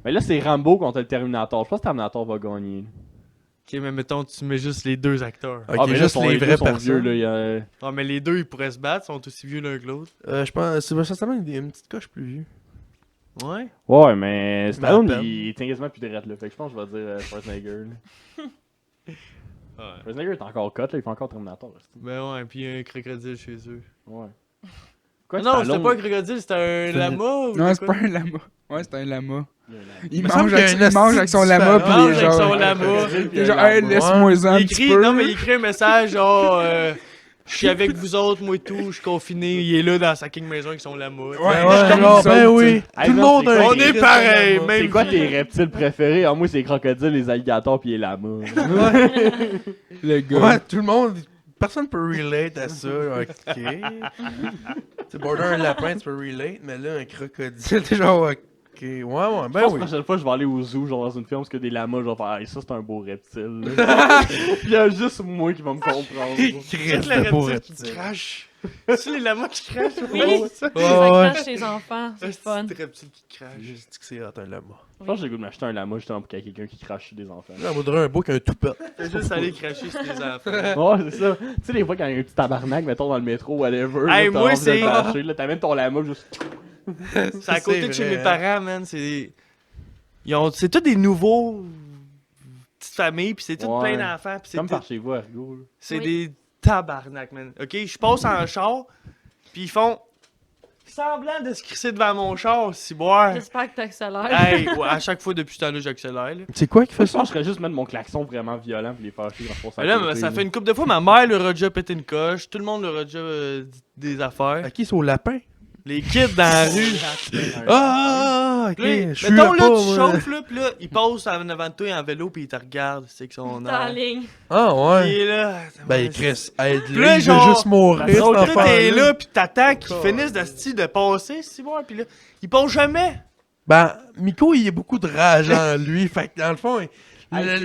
Mais là, c'est Rambo contre le Terminator. Je pense que Terminator va gagner.
Ok, mais mettons, tu mets juste les deux acteurs.
Ok,
mais là,
juste
sont-
les
deux
vraies
sont vieux,
personnes.
là, il y a-
Ah, mais les deux, ils pourraient se battre, ils sont aussi vieux l'un que l'autre.
Je pense Sylvester Stallone, il a une petite coche plus vieux.
Ouais.
Ouais, mais Stallone,
Mais à peine.
il tient quasiment plus de rette, là. Fait que je pense que je vais dire Schwarzenegger. là.
Ouais.
Schwarzenegger est encore cut, là. Il fait encore Terminator. là, c'est-
Ben ouais, puis il y a un crocodile chez eux.
Ouais.
Non, c'était pas un crocodile, c'était un
C'est
lama ou
Non,
de
c'est
quoi?
pas un lama. Ouais, c'est un lama. Il
me semble
mange,
qu'il y a
avec,
un
il mange avec son lama,
esti
puis
différent.
il est
Mange avec son
genre.
lama.
Il est genre, hey, laisse-moi-en un
Il
petit
écrit,
peu.
non, mais il écrit un message genre, je suis avec vous autres, moi et tout, je suis confiné. Il est là dans sa king maison avec son lama.
Ouais,
comme
genre,
nous
ben
autres,
oui.
Hey,
Tout le
non,
monde
c'est
a
quoi?
un
On est
Christ
pareil,
de lama.
même
C'est quoi
vie.
tes reptiles préférés? Ah, moi, c'est les crocodiles, les alligators, puis les lamas.
Le gars.
Ouais, tout le monde. Personne peut relate à ça. Ok. C'est border un lapin, tu peux relate, mais là, un crocodile, t'es genre, ok. Ouais,
Je
ben
pense que
oui.
la prochaine fois, je vais aller au zoo, genre dans une ferme, parce que des lamas, je vais faire, hey, ça, c'est un beau reptile. là. Puis il y a juste moi qui va me comprendre.
Christ
C'est le
de beau
reptile qui
reptile.
crache. C'est les lamas qui crachent.
Oui.
Ouais, ça.
Ça
ouais.
crache ses enfants, c'est fun.
C'est reptile qui crache.
Juste dit que c'est hot, un lama.
Je pense que j'ai le goût de m'acheter un lama justement pour qu'il y ait quelqu'un qui crache sur des enfants.
Là, on voudrait un beau qu'un toupette.
Fais juste aller cracher sur les enfants.
Ouais, c'est ça. Tu sais, des fois, quand il y a un petit tabarnak, mettons dans le métro, whatever.
Hey,
là, t'as
moi,
envie de
c'est-
le cracher, là, t'amènes ton lama juste.
C'est à côté de chez
vrai.
mes parents, man. C'est tous des nouveaux petites familles, puis c'est tout
Ouais.
plein d'enfants, puis c'est
Comme
tout-
par chez vous, Ergo. là.
c'est
Oui.
des tabarnak, man. Ok, je passe en char, puis ils font semblant de se crisser devant mon char, si boire.
J'espère que t'accélères.
Hey, ouais, à chaque fois depuis ce temps-là, j'accélère. Là.
C'est quoi qui fait
Je
ça?
pense que je ferais juste mettre mon klaxon vraiment violent pour les fâcher dans le fond,
Mais là, ça fait une couple de fois, ma mère leur a déjà pété une coche, tout le monde leur a déjà dit des affaires.
À qui c'est au lapin?
Les kids dans la rue.
Ah, ok.
Puis là,
Je suis
mettons là,
pas,
tu
moi.
chauffes là, pis là, il passe en avant de toi en vélo pis il te regarde, c'est que son
T'es en
air.
ligne.
Ah,
Il
ouais.
est là.
Ben, Chris, aide-le.
Puis là,
Il veut
genre,
juste mourir, cet
Là,
enfant.
t'es là pis t'attends qu'ils finissent de style de passer, si bon, pis là, il passe jamais.
Ben, Miko, il y a beaucoup de rage en lui. Fait que dans le fond,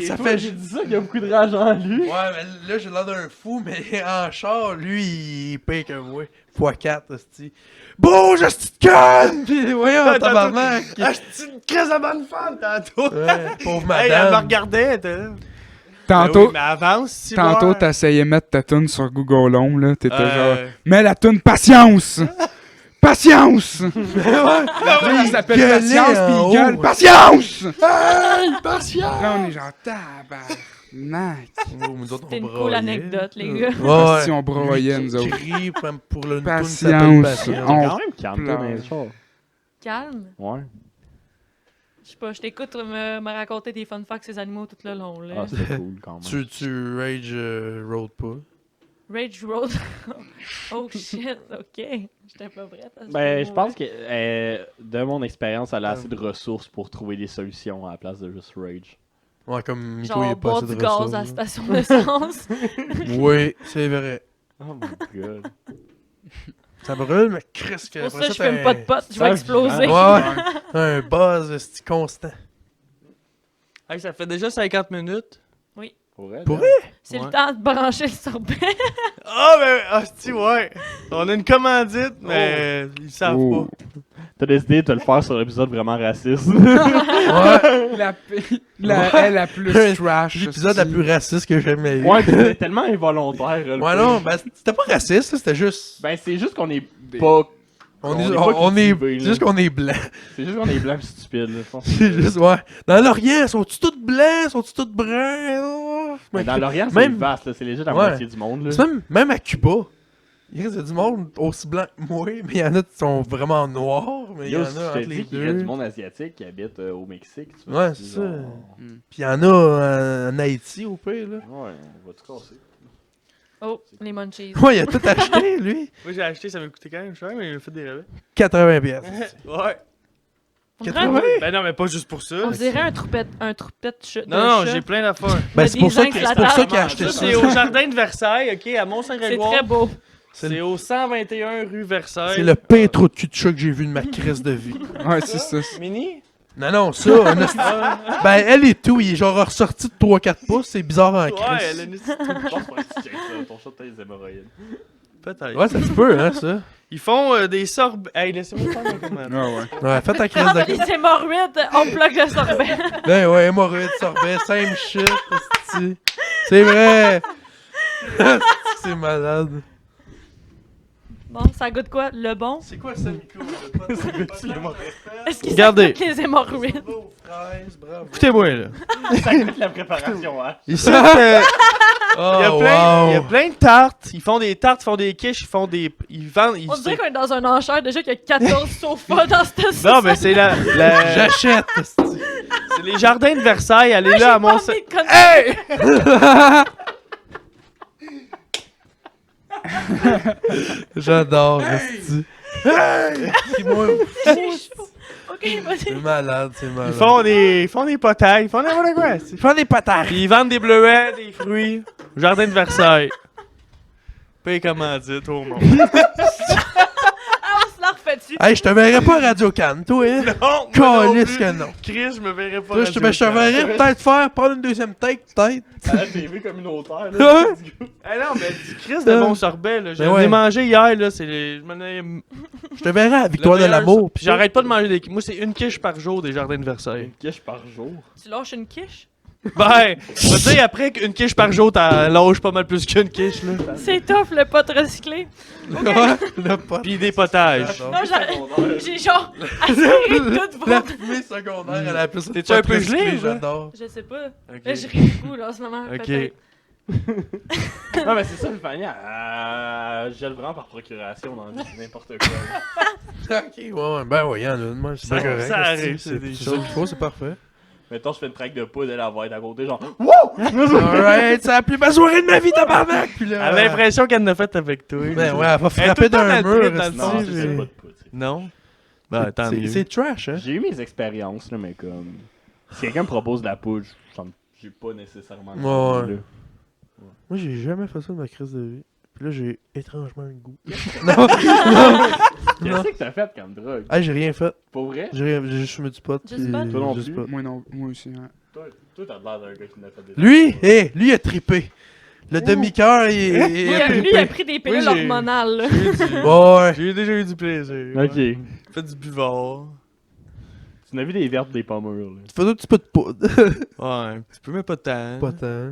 ça fait.
J'ai dit ça qu'il y a beaucoup de rage en lui.
Ouais, mais là, j'ai l'air d'un fou, mais en char, lui, il est pire que moi. x4, hostie. Bouge, hostie de conne! Pis voyons,
Attends,
tabarnak!
Ah, c'est une crise de bonne femme tantôt.
Ouais, pauvre
Hey, elle me
madame.
regardait, elle était là.
Tantôt,
Ben oui, mais avance, si
tantôt
voir.
t'essayais de mettre ta tune sur Google Home, là. T'étais genre,
Euh,
mets la tune Patience! Patience!
Ouais.
Là, il s'appelle
gueulait
Patience, pis
en
il gueule
haut.
Patience!
Hey, patience!
Là, on est genre, tabarnak!
C'était une cool anecdote, les gars.
Ouais.
Si on broyait, nous autres.
Crie pour le
Patience.
tune s'appelle Patience.
On-
Quand même calme, toi,
pleure.
dans le char.
Calme.
Ouais.
Je sais pas, je t'écoute me raconter des fun facts ces animaux tout le long, là.
Ah, c'est cool quand même.
Tu rage road pas.
Rage Road. Oh shit, ok. J'étais pas prête à ce
Ben, je
mot-là.
pense que de mon expérience, elle a assez de ressources pour trouver des solutions à la place de juste rage.
Ouais, comme Miko, il
Genre,
est pas
boire
assez
du
de
gaz
ressources.
à la station d'essence.
Oui, c'est vrai.
Oh my god.
Ça brûle, mais Chris, que
Pour
après
ça, je
t'as
fume pas de pote, je
ça,
vais exploser.
Ouais, ouais. Un buzz c'est constant.
Hey, ça fait déjà 50 minutes.
Pour vrai?
Pour
là?
C'est
Ouais.
le temps de brancher le sorbet.
Ah, ben, hostie, ouais. On a une commandite, mais ils savent
Oh.
pas.
T'as décidé de te le faire sur l'épisode vraiment raciste.
Ouais.
Elle la plus trash.
L'épisode la plus raciste que j'ai jamais eu.
Ouais, c'était tellement involontaire. le
Ouais,
pire.
non, ben c'était pas raciste, c'était juste.
Ben, c'est juste qu'on est pas.
On
on
est,
est pas
on est,
cultivé,
c'est
là.
juste qu'on est blanc.
C'est juste qu'on est blanc pis stupide, là, je pense.
C'est juste, ouais. Dans l'Orient, sont-ils tous blancs? Sont-ils tous bruns? Oh,
Mais dans l'Orient, c'est
même-
vaste, là. C'est léger la
Ouais.
moitié du monde, là.
c'est même à Cuba. Il y a du monde aussi blanc que moi, mais il y en a qui sont vraiment noirs, mais il y
Yo,
en
si
a
je
entre
te
les
dis qu'il y a
deux.
du monde asiatique qui habite au Mexique, tu
Ouais,
te
c'est
dis,
ça.
genre,
Puis il y en a en Haïti au pire, là.
Ouais, on va tout casser.
Oh, les munchies.
Ouais, il a tout acheté, lui.
Moi, j'ai acheté, ça m'a coûté quand même cher, mais il m'a fait des rabais.
80 pièces.
Ouais.
On dirait,
80?
Ben non, mais pas juste pour ça.
on dirait un troupette de chat.
Non, non, j'ai plein d'affaires.
Ben, c'est pour ça
des
que-
zincs
c'est pour ça
sur la
qu'il a
table.
acheté
Ça,
ça.
c'est au jardin de Versailles, ok, à
C'est
Mont-Saint-Grégoire.
très beau.
C'est au 121 rue Versailles.
C'est le pire trou de cul de chat que j'ai vu de ma crise de vie.
Ouais, c'est ça.
Mini?
Non, ça, un esti- ben, elle et tout, il est genre ressorti de 3-4 pouces, c'est bizarre en
Ouais,
crise.
elle a une...
Je pense pas que tu checkes ça. Ton chat, t'as des hémorroïdes.
Peut-être.
Ouais, ça se peut, hein, ça.
Ils font des sorbets. Hey, laissez-moi faire ma commande.
Ah ouais.
Ouais, fais ta crise
Quand
de...
t'as des hémorroïdes, on bloque le sorbet.
Ben ouais, hémorroïde, sorbet, same shit, esti. C'est vrai. C'est malade.
Bon, ça goûte quoi? Le bon?
C'est quoi ça, Miko?
Est-ce que ça
Regardez.
goûte les hémorroïdes?
Fraises, bravo.
Écoutez-moi, là.
Ça goûte la préparation, hein.
Ici,
Oh,
il y a
wow.
plein de tartes. Ils font des tartes, ils font des quiches, ils font des... Ils vendent...
On dirait qu'on est dans un enchère déjà qu'il y a 14 sofas dans cette
Non, mais c'est la...
J'achète, esti.
C'est les jardins de Versailles. Allez là à Mont...
Hey!
J'adore, esti. Hey! C'est moi.
Ok, vas-y.
C'est malade, c'est malade.
Ils font des potailles, ils font n'importe quoi.
Ils font des patates.
Puis ils vendent des bleuets, des fruits. Au jardin de Versailles. Paye commandite au monde.
Ah, on se la refait-tu?
Hey, je te verrais pas à Radio Cannes, toi, hein?
Non,
Calisse que non.
Chris, je me verrais pas.
Toi, je te verrais peut-être faire prendre une deuxième take, peut-être.
À la TV communautaire,
Ouais.
là.
Eh non, mais du Chris de bon sorbet, là. J'en
ouais.
ai mangé hier, là. C'est les... je m'en ai...
Je te verrais à Victoire
le
de
meilleur
l'amour.
sor- Puis j'arrête pas de manger des... Moi, c'est une quiche par jour des jardins de Versailles.
Une quiche par jour.
Tu lâches une quiche?
Ben, je veux dire, après qu'une quiche par jour, t'en lâches pas mal plus qu'une quiche, là.
C'est tough, le pot recyclé.
Ouais, le pote.
Puis des potages.
Non, j'ai genre assuré toute
La
votre...
fumée secondaire, elle a plus
T'es-tu un peu gelé, ou quoi?
j'adore.
Je sais pas.
Ok.
Là, je ris beaucoup, là, en ce moment.
Ok.
peut-être.
Non, mais c'est ça, le Fanny, je gèle vraiment par procuration dans n'importe quoi.
Ok, ouais, ben ouais, y'en a une, moi, c'est
Ça-
bien correct.
ça arrive, c'est
c'est
des
ça
choses.
qu'il faut, c'est parfait.
Mettons, je fais une traque de poudre, elle va être à côté, genre.
Alright, c'est la plus belle soirée de ma vie, tabarnak! Puis là,
Elle a l'impression qu'elle en a fait avec toi.
Ben ouais, elle va
Elle est tout
frapper
le temps
d'un
dans le
mur.
trip, dans le
esti,
fond,
Non,
c'est
c'est
j'ai-
pas de poudre.
Non? Ben, tant mieux.
C'est trash, hein?
J'ai eu mes expériences, là, mais comme. Si quelqu'un me propose de la poudre, j'ai pas nécessairement. le
Ouais.
goût, là.
Moi, j'ai jamais fait ça de ma crise de vie. Puis là, j'ai étrangement le goût. Non,
Qu'est-ce que t'as fait comme drogue?
hey, j'ai rien fait.
Pour vrai?
J'ai juste fumé du pot.
Juste
puis
pot?
Toi non
juste
plus?
pot.
Moi non, moi aussi. Hein.
Toi, t'as l'air d'un gars qui n'a fait des.
Lui, lui, il a trippé. Le demi-cœur, il a
Lui, il a
trippé.
pris des pilules
Oui, j'ai-
hormonales. là.
Ouais.
J'ai déjà eu du plaisir.
Ok.
Ouais. Fait du buvard.
Tu n'as vu des vertes des pommures, là.
Tu fais un petit peu de poudre.
Ouais, tu peux même pas tant.
Pas tant.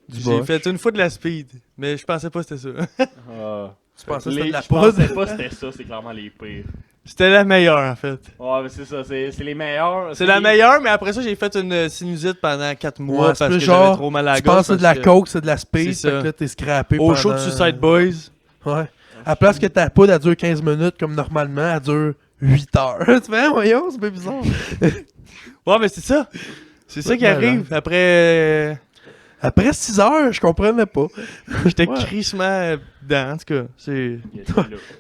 Du
J'ai
boss.
fait une fois de la speed, mais je pensais pas que c'était ça.
Ah.
Tu pensais que c'était de la
Je
poudre?
pensais pas que c'était ça, c'est clairement les pires.
C'était la meilleure en fait.
Ouais, mais c'est ça, c'est les meilleurs.
C'est la meilleure, mais après ça, j'ai fait une sinusite pendant 4 mois
Ouais, c'est
parce que
plus
j'avais
genre,
trop mal à la
Tu
gorge.
penses que c'est de la
parce que
coke, c'est de la space,
C'est
fait
ça.
que là, t'es scrappé
Au show de
pendant-
Suicide Boys.
Ouais. À place que ta poudre, elle dure 15 minutes, comme normalement, elle dure 8 heures. Tu fais, voyons, c'est bien bizarre.
Ouais, mais c'est ça. C'est ça qui
Malade.
arrive. Après,
Après 6 heures, je comprenais pas.
j'étais
Ouais.
crissement dedans. En tout cas, c'est.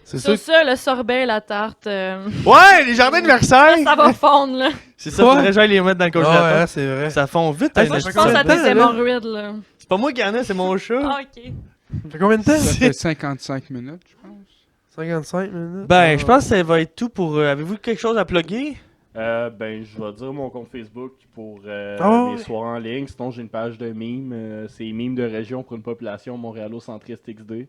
C'est sûr
Sur ça, le sorbet et la tarte,
Ouais, les jardins de Versailles!
ça va fondre, là.
C'est ça,
Ouais.
faudrait que j'aille les mettre dans le
que...
congélateur.
Ouais, c'est vrai.
Ça fond vite.
Hey,
hein,
ça
Moi,
les
je
fait
pense
combien
à
de temps,
tes
là?
hémorroïdes, là.
C'est pas moi qui en ai, c'est mon chat.
Ah, ok.
Ça fait combien de temps?
Ça fait 55 minutes, je pense.
55 minutes.
Ben, je pense que ça va être tout pour. Avez-vous quelque chose à plugger?
Ben, je vais dire mon compte Facebook pour
Ah
mes
ouais.
soirées en ligne. Sinon, j'ai une page de mimes. C'est mimes de région pour une population montréalo-centriste XD.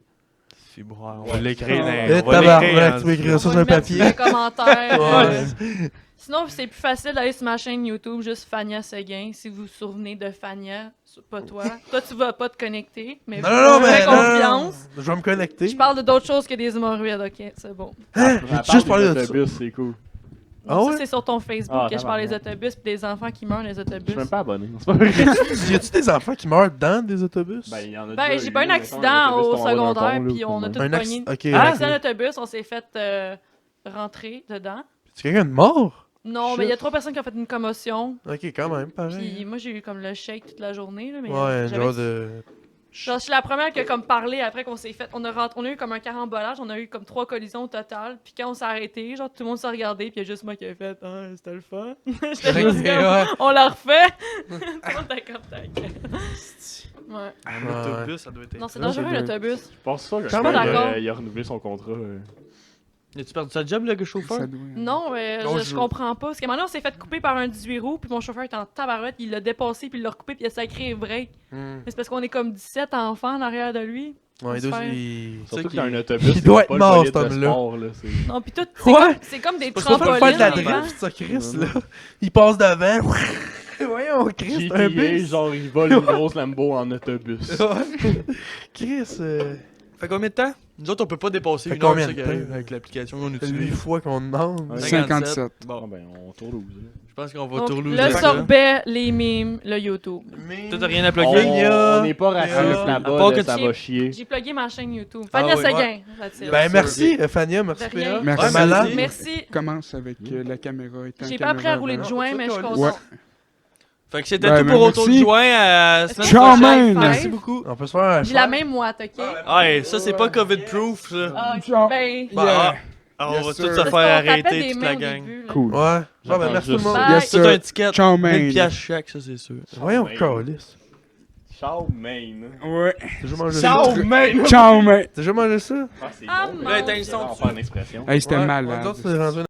C'est bon, on
Ouais.
va l'écrire.
Eh,
On va
tabarnak,
l'écrire.
tu veux écrire ça
On
sur
va
un
le mettre
papier?
dans les commentaires.
Ouais.
Sinon, c'est plus facile d'aller sur ma chaîne YouTube, juste Fania Seguin, si vous vous souvenez de Fania, pas toi. Toi, tu vas pas te connecter, mais
Non, non,
fais
mais. non, non, non.
confiance.
Je vais me connecter.
Je parle de d'autres choses que des hémorroïdes, ok? C'est bon.
Hein? J'ai juste parlé de ça.
autobus, c'est cool.
Ah
ça,
ouais?
c'est sur ton Facebook
Ah,
que je parle des
tabarnak.
autobus pis des enfants qui meurent dans les
Je
autobus.
suis même pas abonné. C'est pas vrai.
Y a-tu des enfants qui meurent dans des autobus?
Ben, il y en a
Ben,
déjà
j'ai
eu,
pas un
mettons,
accident
autobus
au
tombé d'un
secondaire,
pont, là,
puis on a
tout
tout
un
pogné.
accident. Ok.
Un
Ah!
accident d'autobus, on s'est fait rentrer dedans.
C'est quelqu'un de mort?
Non,
Shit.
mais il y a 3 personnes qui ont fait une commotion.
Ok, quand même, pareil.
Puis moi, j'ai eu comme le shake toute la journée. Là, mais
Ouais,
j'avais-
genre de.
Genre, je suis la première qui a comme parlé après qu'on s'est fait. On a eu comme un carambolage, on a eu comme 3 collisions au total. Puis quand on s'est arrêté, genre tout le monde s'est regardé, puis il y a juste moi qui ai fait Ah, c'était le fun. J'étais juste
Ok,
comme,
ouais.
on l'a refait. Tout le monde était comme ta gueule. Ouais.
Un autobus, ça doit être.
Non, c'est
Là,
dangereux
c'est
l'autobus.
Je pense ça,
Quand
j'espère
même.
qu'il
D'accord.
il a renouvelé son contrat.
As-tu perdu sa job, le chauffeur?
Ça doit-
Non, mais
Non,
je comprends pas. Parce qu'à un moment donné, on s'est fait couper par un 18 roues, puis mon chauffeur était en tabarouette, il l'a dépassé, puis il l'a recoupé, puis il a sacré break.
Hmm.
Mais c'est parce qu'on est comme 17 enfants en arrière de lui.
Ouais,
se faire.
Surtout
qui-
que dans un autobus,
Il
c'est
doit être
pas le
mort,
bolide
cet
de
homme-là.
sport, là, c'est-
Non, puis tout,
Ouais.
c'est comme des
pas
Faut
trampolines.
faire de la
en avant.
drift, ça, Chris, là. Il passe devant. Voyons, Chris, c'est un
GTA,
bus.
genre, il vole une grosse Lambo en autobus.
Ouais. Chris,
Fait combien de temps? Nous autres, on peut pas dépasser
Fait
une heure,
combien
c'est
de
ça qui arrive
temps?
avec l'application qu'on
c'est 8
utilise.
fois qu'on demande.
Ouais.
57.
Bon,
Bon,
ben, on tourne
je pense qu'on va
Donc,
tourlouser
le
avec ça.
sorbet, les mimes, le YouTube.
Mais...
Toi, t'as rien à
On
plugger?
a-
n'est pas raciste
À part
là-bas,
que
là, ça
tu-
va chier.
J'ai plugué ma chaîne YouTube.
Ah
Fania
ouais.
Seguin. that's it.
Ben, merci, Fania, merci,
De rien.
PA.
Merci.
C'est malade.
Merci.
Commence avec la caméra. étant
J'ai pas appris à rouler de
caméra
joint, mais je suis
Ouais.
contente.
Fait que c'était
Ben,
tout
ben,
pour Autour
merci.
de Joint à la semaine
Ciao,
prochaine.
man.
Merci beaucoup.
On peut se faire un
J'ai la même moite, ok?
Ouais, ça, c'est pas COVID-proof, ça.
Ah,
Ciao.
ben.
Bah,
Yeah.
on
Yes,
va
sir.
tous se
parce qu'on
faire
tapait
arrêter
des
toute
mains
la
au
gang.
début, là.
Cool.
Ouais. Bon, ben,
J'attends
merci tout le
juste
monde.
ça.
Yes,
Tout un
sir.
ticket.
Ciao,
1000
man.
piastres chaque, ça, c'est sûr.
Voyons,
Ouais.
calice.
Ciao, main.
Ouais.
T'as déjà mangé
Ciao,
ça?
man!
Ciao, man.
T'as déjà mangé ça?
Ah, c'est
Ah,
bon.
mon
Là, t'as une
Dieu.
son
On va faire une expression.
Hey, c'était
Ouais,
malade.
nous autres, c'est rendu